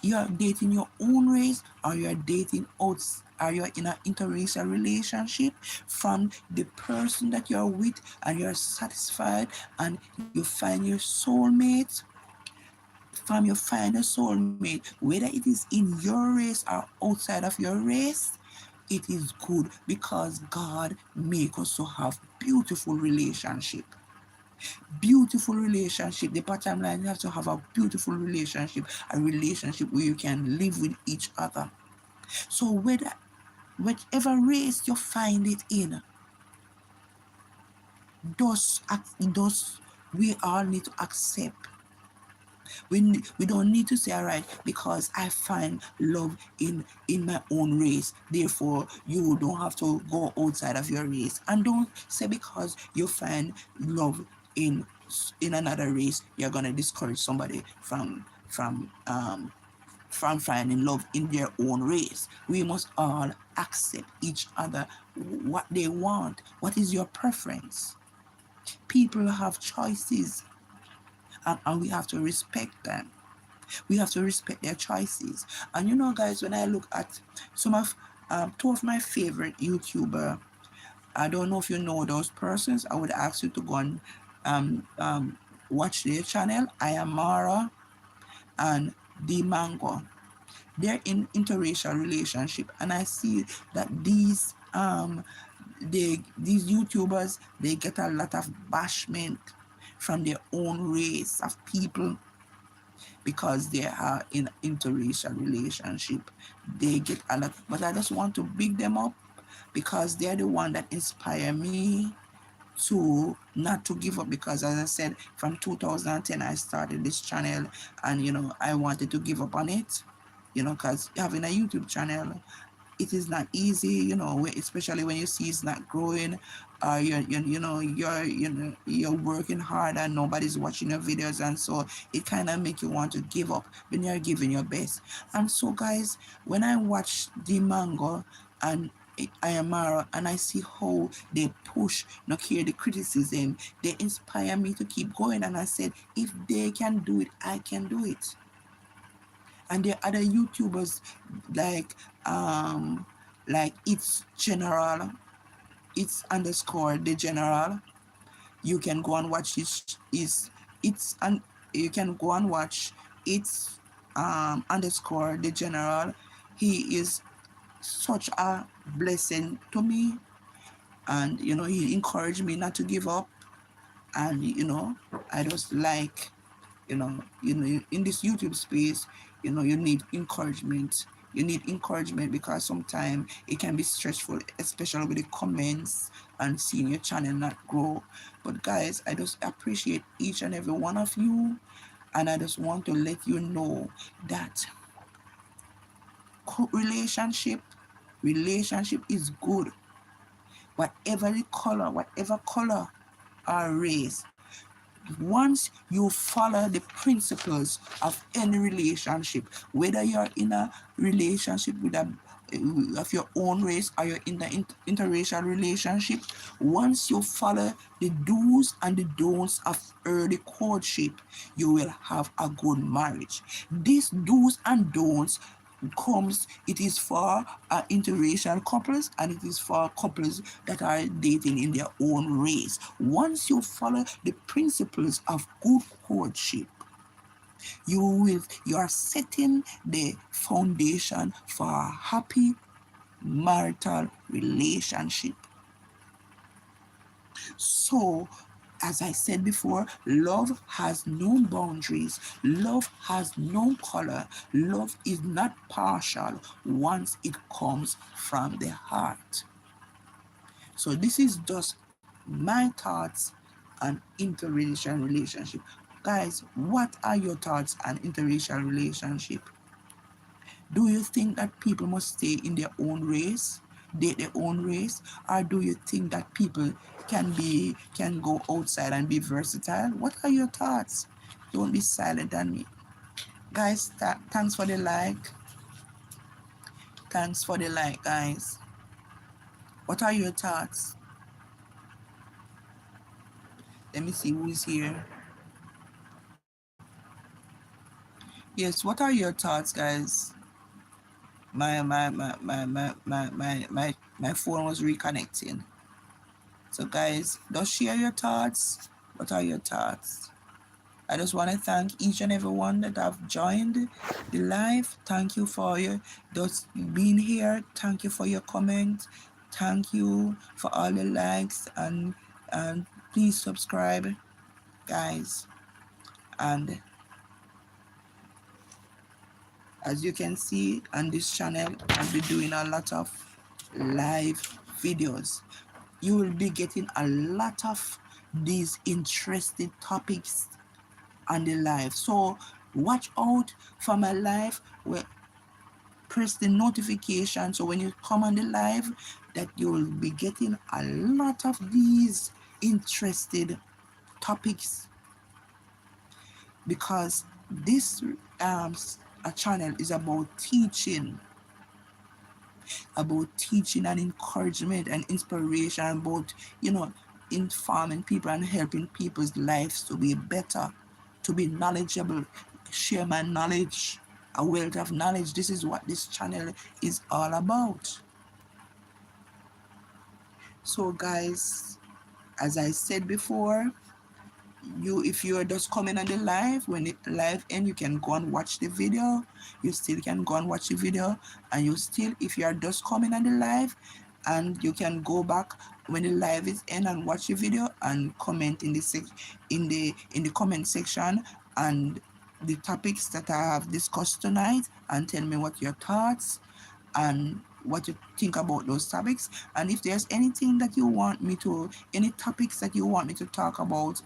you're dating your own race, or you're dating out, or you're in an interracial relationship, from the person that you're with and you're satisfied and you find your soulmate, from you find a soulmate, whether it is in your race or outside of your race, it is good because God make us to have beautiful relationship. Beautiful relationship. The bottom line, you have to have a beautiful relationship, a relationship where you can live with each other. So whichever race you find it in, those we all need to accept. We don't need to say, all right, because I find love in my own race, therefore you don't have to go outside of your race. And don't say because you find love in another race, you're gonna discourage somebody from finding love in their own race. We must all accept each other, what they want. What is your preference? People have choices, and we have to respect them. We have to respect their choices. And you know, guys, when I look at two of my favorite YouTuber, I don't know if you know those persons. I would ask you to go and watch their channel. I am Mara and the Mango. They're in interracial relationship, and I see that these YouTubers, they get a lot of bashment from their own race of people because they are in interracial relationship. They get a lot, but I just want to big them up because they're the one that inspire me to not to give up, because as I said, from 2010 I started this channel, and I wanted to give up on it, because having a YouTube channel, it is not easy, especially when you see it's not growing. You're working hard and nobody's watching your videos, and so it kind of make you want to give up when you're giving your best. And so, guys, when I watch the Mango and I am Mara, and I see how they push, not hear the criticism. They inspire me to keep going. And I said, if they can do it, I can do it. And there are other YouTubers like it's general, it's underscore the general. You can go and watch it's and you can go and watch it's underscore the general. He is such a blessing to me, and he encouraged me not to give up. And I just like, in this YouTube space, you need encouragement. You need encouragement because sometimes it can be stressful, especially with the comments and seeing your channel not grow. But guys, I just appreciate each and every one of you, and I just want to let you know that relationship relationship is good. Whatever color or race, once you follow the principles of any relationship, whether you're in a relationship with a of your own race, or you're in the interracial relationship, once you follow the do's and the don'ts of early courtship, you will have a good marriage. These do's and don'ts it is for interracial couples, and it is for couples that are dating in their own race. Once you follow the principles of good courtship, you are setting the foundation for a happy marital relationship. So, as I said before, love has no boundaries. Love has no color. Love is not partial once it comes from the heart. So this is just my thoughts on interracial relationship. Guys, what are your thoughts on interracial relationship? Do you think that people must stay in their own race, date their own race, or do you think that people can go outside and be versatile? What are your thoughts? Don't be silent on me, guys. Thanks for the like. Thanks for the like, guys. What are your thoughts? Let me see who's here. Yes, what are your thoughts, guys? My phone was reconnecting. So guys, just share your thoughts. What are your thoughts? I just want to thank each and every one that have joined the live. Thank you for your just being here. Thank you for your comment. Thank you for all the likes, and please subscribe, guys. And as you can see on this channel, I'll be doing a lot of live videos. You will be getting a lot of these interesting topics on the live. So watch out for my live. Where press the notification so when you come on the live, that you will be getting a lot of these interested topics, because this channel is about teaching and encouragement and inspiration, about informing people and helping people's lives to be better, to be knowledgeable, share my knowledge, a wealth of knowledge. This is what this channel is all about. So guys, as I said before, if you are just coming on the live, when the live end, you can go and watch the video. You still can go and watch the video, and you still, if you are just coming on the live, and you can go back when the live is end and watch the video and comment in the comment section and the topics that I have discussed tonight, and tell me what your thoughts and what you think about those topics. And if there's anything that you want me to, any topics that you want me to talk about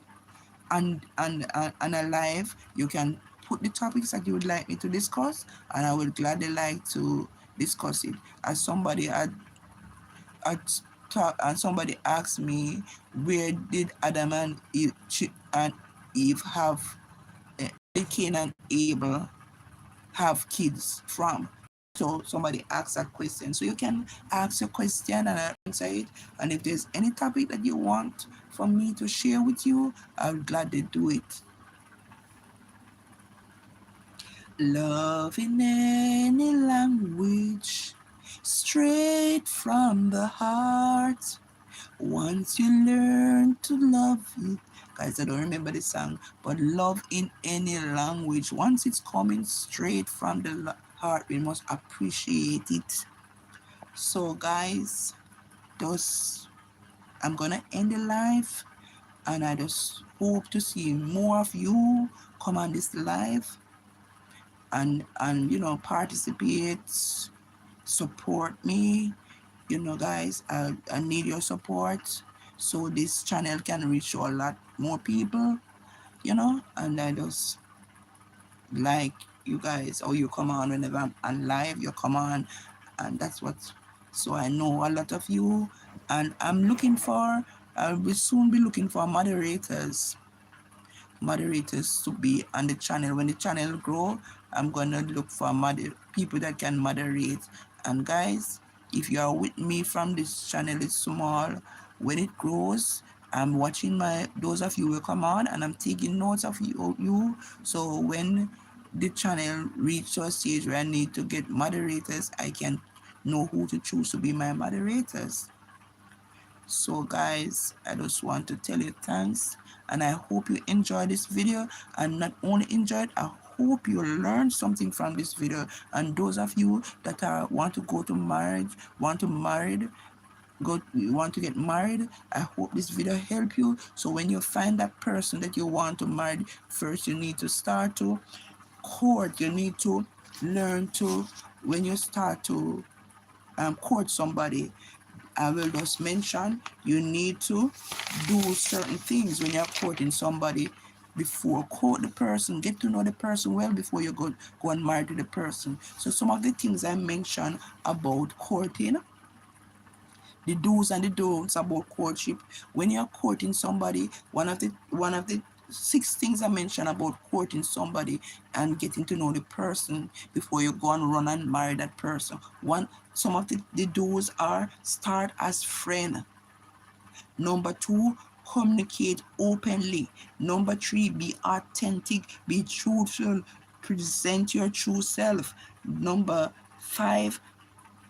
and a live, you can put the topics that you would like me to discuss, and I will gladly like to discuss it. As somebody asked me, where did Adam and Eve have Cain and Abel have kids from? So somebody asks a question, so you can ask your question and I answer it. And if there's any topic that you want for me to share with you, I'll gladly do it. Love in any language, straight from the heart. Once you learn to love it, guys, I don't remember the song, but love in any language, once it's coming straight from the heart, we must appreciate it. So, guys, those I'm gonna end the live, and I just hope to see more of you come on this live and participate, support me. Guys, I need your support so this channel can reach a lot more people. And I just like you guys, or you come on whenever I'm on live, you come on, and that's what. So I know a lot of you, and I will soon be looking for moderators to be on the channel. When the channel grow, I'm gonna look for people that can moderate. And guys, if you are with me from this channel, it's small. When it grows, I'm watching those of you will come on, and I'm taking notes of you. So when the channel reach a stage where I need to get moderators, I can know who to choose to be my moderators. So guys, I just want to tell you thanks, and I hope you enjoy this video, and not only enjoy it, I hope you learn something from this video. And those of you that want to go to marriage, want to get married, I hope this video help you. So when you find that person that you want to marry, first you need to start to court. You need to learn to, when you start to court somebody, I will just mention you need to do certain things when you're courting somebody. Before court the person, get to know the person well before you go and marry to the person. So some of the things I mentioned about courting, the do's and the don'ts about courtship. When you're courting somebody, one of the 6 things I mentioned about courting somebody and getting to know the person before you go and run and marry that person. Some of the do's are: start as friend. Number 2, communicate openly. Number 3, be authentic, be truthful, present your true self. Number 5,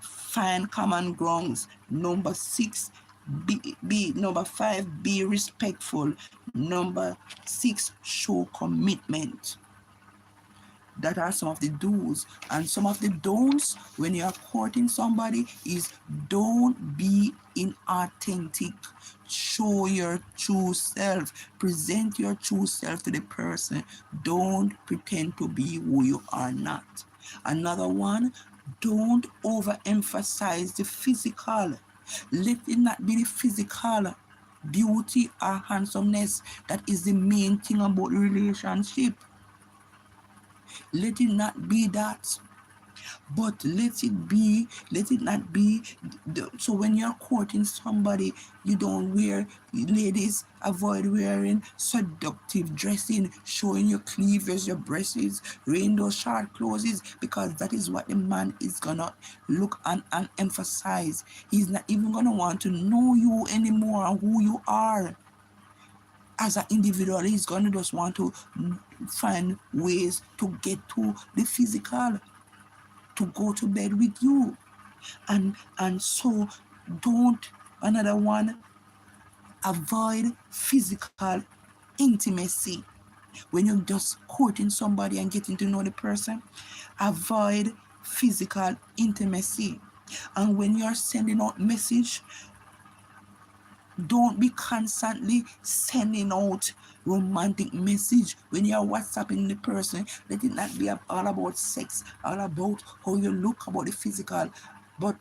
find common grounds. Number 6, number 5, be respectful. Number 6, show commitment. That are some of the do's. And some of the don'ts when you are courting somebody is: don't be inauthentic. Show your true self. Present your true self to the person. Don't pretend to be who you are not. Another one: don't overemphasize the physical. Let it not be the physical beauty or handsomeness that is the main thing about the relationship. Let it not be that, but let it not be. So when you're courting somebody, you don't wear, ladies, avoid wearing seductive dressing, showing your cleavage, your breasts, wearing those short clothes, because that is what the man is gonna look and emphasize. He's not even gonna want to know you anymore and who you are as an individual. He's gonna just want to find ways to get to the physical, to go to bed with you. And so don't. Another one: avoid physical intimacy. When you're just courting somebody and getting to know the person, avoid physical intimacy. And when you're sending out message, don't be constantly sending out romantic message. When you're WhatsApping the person, let it not be all about sex, all about how you look, about the physical, but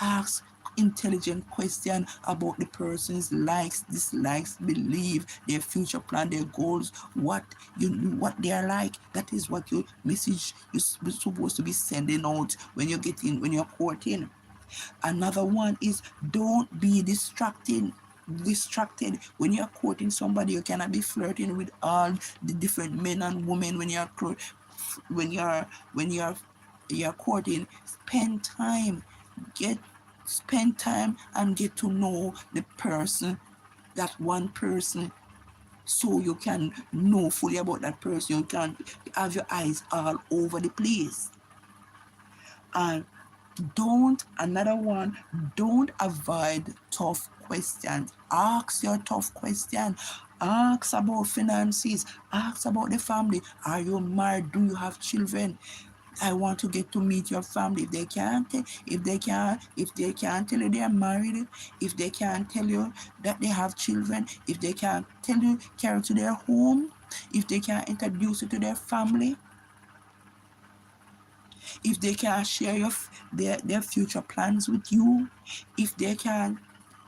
ask intelligent question about the person's likes, dislikes, belief, their future plan, their goals, what they are like. That is what your message you're supposed to be sending out when you're courting. Another one is: don't be distracted. When you're courting somebody, you cannot be flirting with all the different men and women when you're you're courting, get spend time and get to know the person, that one person, so you can know fully about that person. You can have your eyes all over the place. And another one, don't avoid tough questions. Ask your tough question. Ask about finances. Ask about the family. Are you married? Do you have children? I want to get to meet your family. If they can't tell you they are married, if they can't tell you that they have children, if they can't tell you carry to their home, if they can't introduce you to their family, if they can share their future plans with you, if they can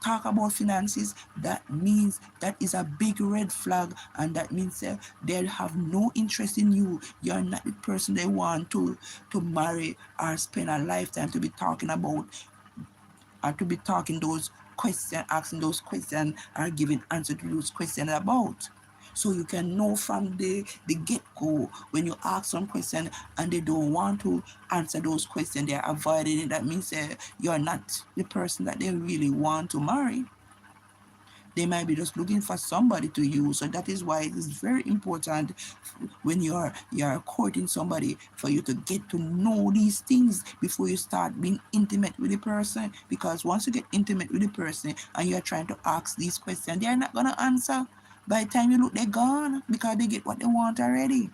talk about finances, that means that is a big red flag, and that means they have no interest in you. You're not the person they want to marry or spend a lifetime to be talking about, or to be talking those questions, asking those questions, or giving answer to those questions about. So you can know from the get-go, when you ask some question and they don't want to answer those questions, they're avoiding it. That means you're not the person that they really want to marry. They might be just looking for somebody to use. So that is why it is very important when you're courting somebody, for you to get to know these things before you start being intimate with the person. Because once you get intimate with the person and you're trying to ask these questions, they're not gonna answer. By the time you look, they're gone because they get what they want already.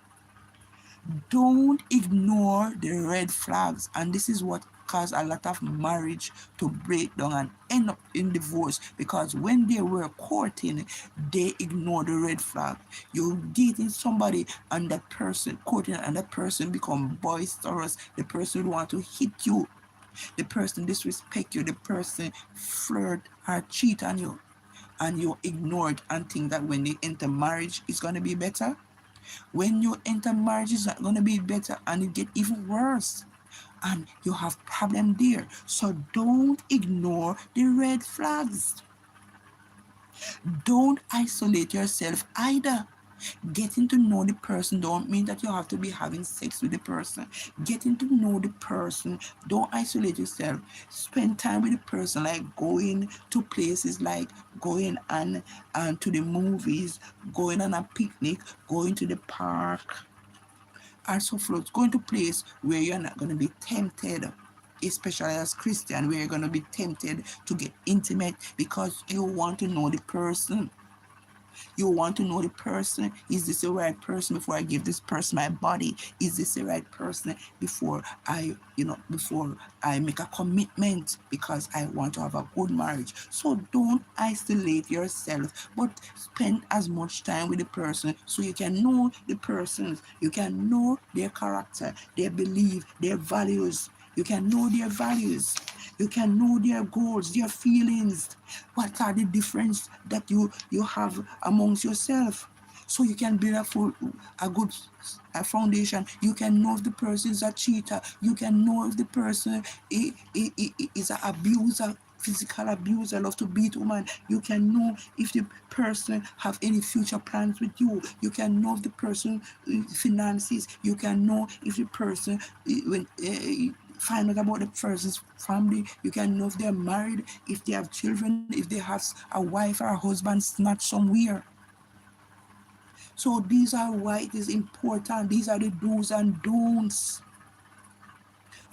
Don't ignore the red flags, and this is what caused a lot of marriage to break down and end up in divorce, because when they were courting, they ignore the red flag. You're dating somebody and that person courting, and that person become boisterous. The person want to hit you, the person disrespect you, the person flirt or cheat on you, and you ignore it and think that when they enter marriage it's going to be better. When you enter marriage, it's not going to be better, and it get even worse. And you have problem there. So don't ignore the red flags. Don't isolate yourself either. Getting to know the person don't mean that you have to be having sex with the person. Getting to know the person, don't isolate yourself. Spend time with the person, like going to places, like going and to the movies, going on a picnic, going to the park, and so forth. Going to place where you're not going to be tempted, especially as Christian, where you're going to be tempted to get intimate, because you want to know the person. You want to know the person. Is this the right person before I give this person my body? Is this the right person before before I make a commitment, because I want to have a good marriage? So don't isolate yourself, but spend as much time with the person so you can know the person. You can know their character, their belief, their values. You can know their values. You can know their goals, their feelings. What are the difference that you have amongst yourself? So you can build a good foundation. You can know if the person is a cheater. You can know if the person is an abuser, physical abuser, love to beat woman. You can know if the person have any future plans with you. You can know if the person finances. You can know if the person when find out about the person's family. You can know if they're married, if they have children, if they have a wife or a husband snatched somewhere. So these are why it is important. These are the do's and don'ts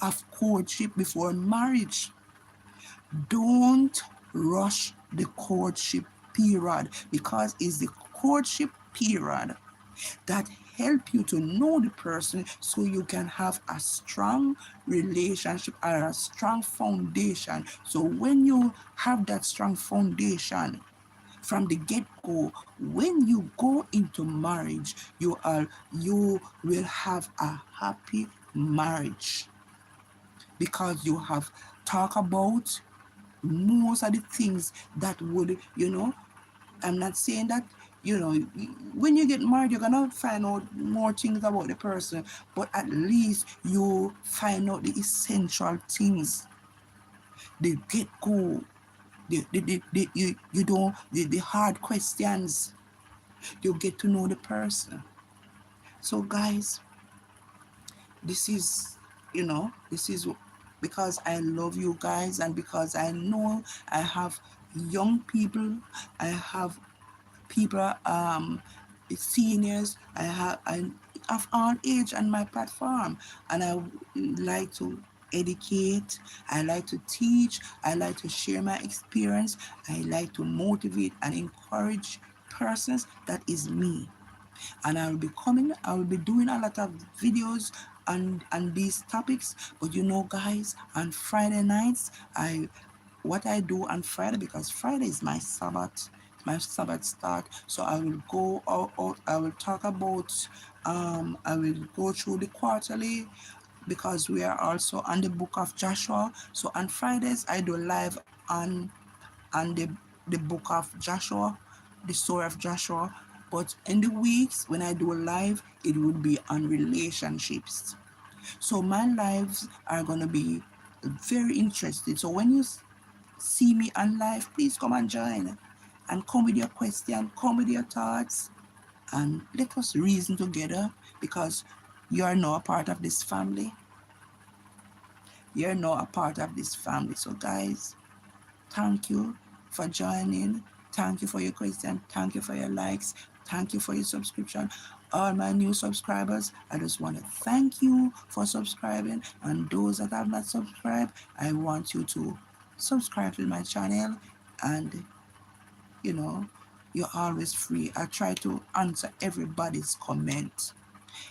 of courtship before marriage. Don't rush the courtship period, because it's the courtship period that help you to know the person, so you can have a strong relationship or a strong foundation. So when you have that strong foundation from the get-go, when you go into marriage, you will have a happy marriage, because you have talked about most of the things that would, I'm not saying that, when you get married, you're gonna find out more things about the person, but at least you find out the essential things, the get go, you don't, the hard questions. You get to know the person. So, guys, this is this is because I love you guys, and because I know I have young people, I have people, seniors, I of all age on my platform, and I like to educate, I like to teach, I like to share my experience, I like to motivate and encourage persons. That is me. And I will be doing a lot of videos on these topics. But guys, on Friday nights, I what I do on Friday, because Friday is my Sabbath start. So I will go out, I will talk about, I will go through the quarterly, because we are also on the book of Joshua. So on Fridays I do live on the book of Joshua, the story of Joshua. But in the weeks when I do live, it would be on relationships. So my lives are gonna be very interesting. So when you see me on live, please come and join, and come with your question, come with your thoughts, and let us reason together, because you are now a part of this family. You're now a part of this family. So guys, thank you for joining. Thank you for your question. Thank you for your likes. Thank you for your subscription. All my new subscribers, I just want to thank you for subscribing. And those that have not subscribed, I want you to subscribe to my channel. And you know, you're always free. I try to answer everybody's comment.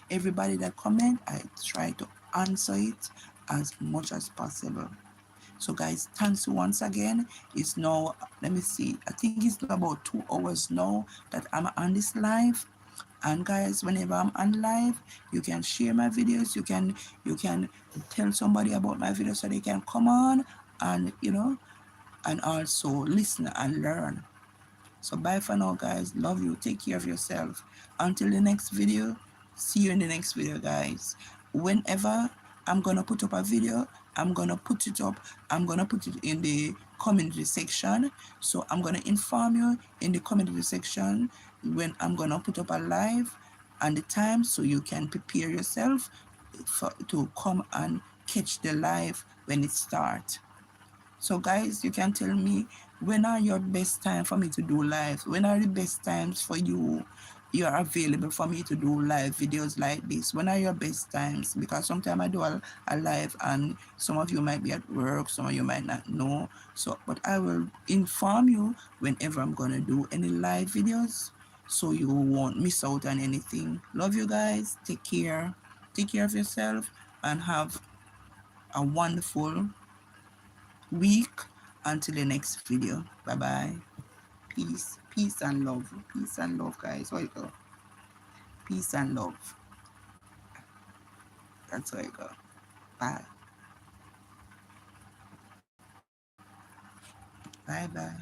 Everybody that comment, I try to answer it as much as possible. So guys, thanks once again. It's now, let me see, I think it's about 2 hours now that I'm on this live. And guys, whenever I'm on live, you can share my videos. You can tell somebody about my videos so they can come on, and and also listen and learn. So bye for now, guys. Love you. Take care of yourself. Until the next video. See you in the next video, guys. Whenever I'm gonna put up a video, I'm gonna put it up. I'm gonna put it in the community section. So I'm gonna inform you in the community section when I'm gonna put up a live and the time, so you can prepare yourself to come and catch the live when it starts. So guys, you can tell me, when are your best time for me to do live? When are the best times for you? You are available for me to do live videos like this. When are your best times? Because sometimes I do a live and some of you might be at work, some of you might not know. So, but I will inform you whenever I'm gonna do any live videos, so you won't miss out on anything. Love you guys. Take care. Take care of yourself and have a wonderful week. Until the next video. Bye bye. Peace. Peace and love. Peace and love, guys. Where you go? Peace and love. That's where you go. Bye. Bye bye.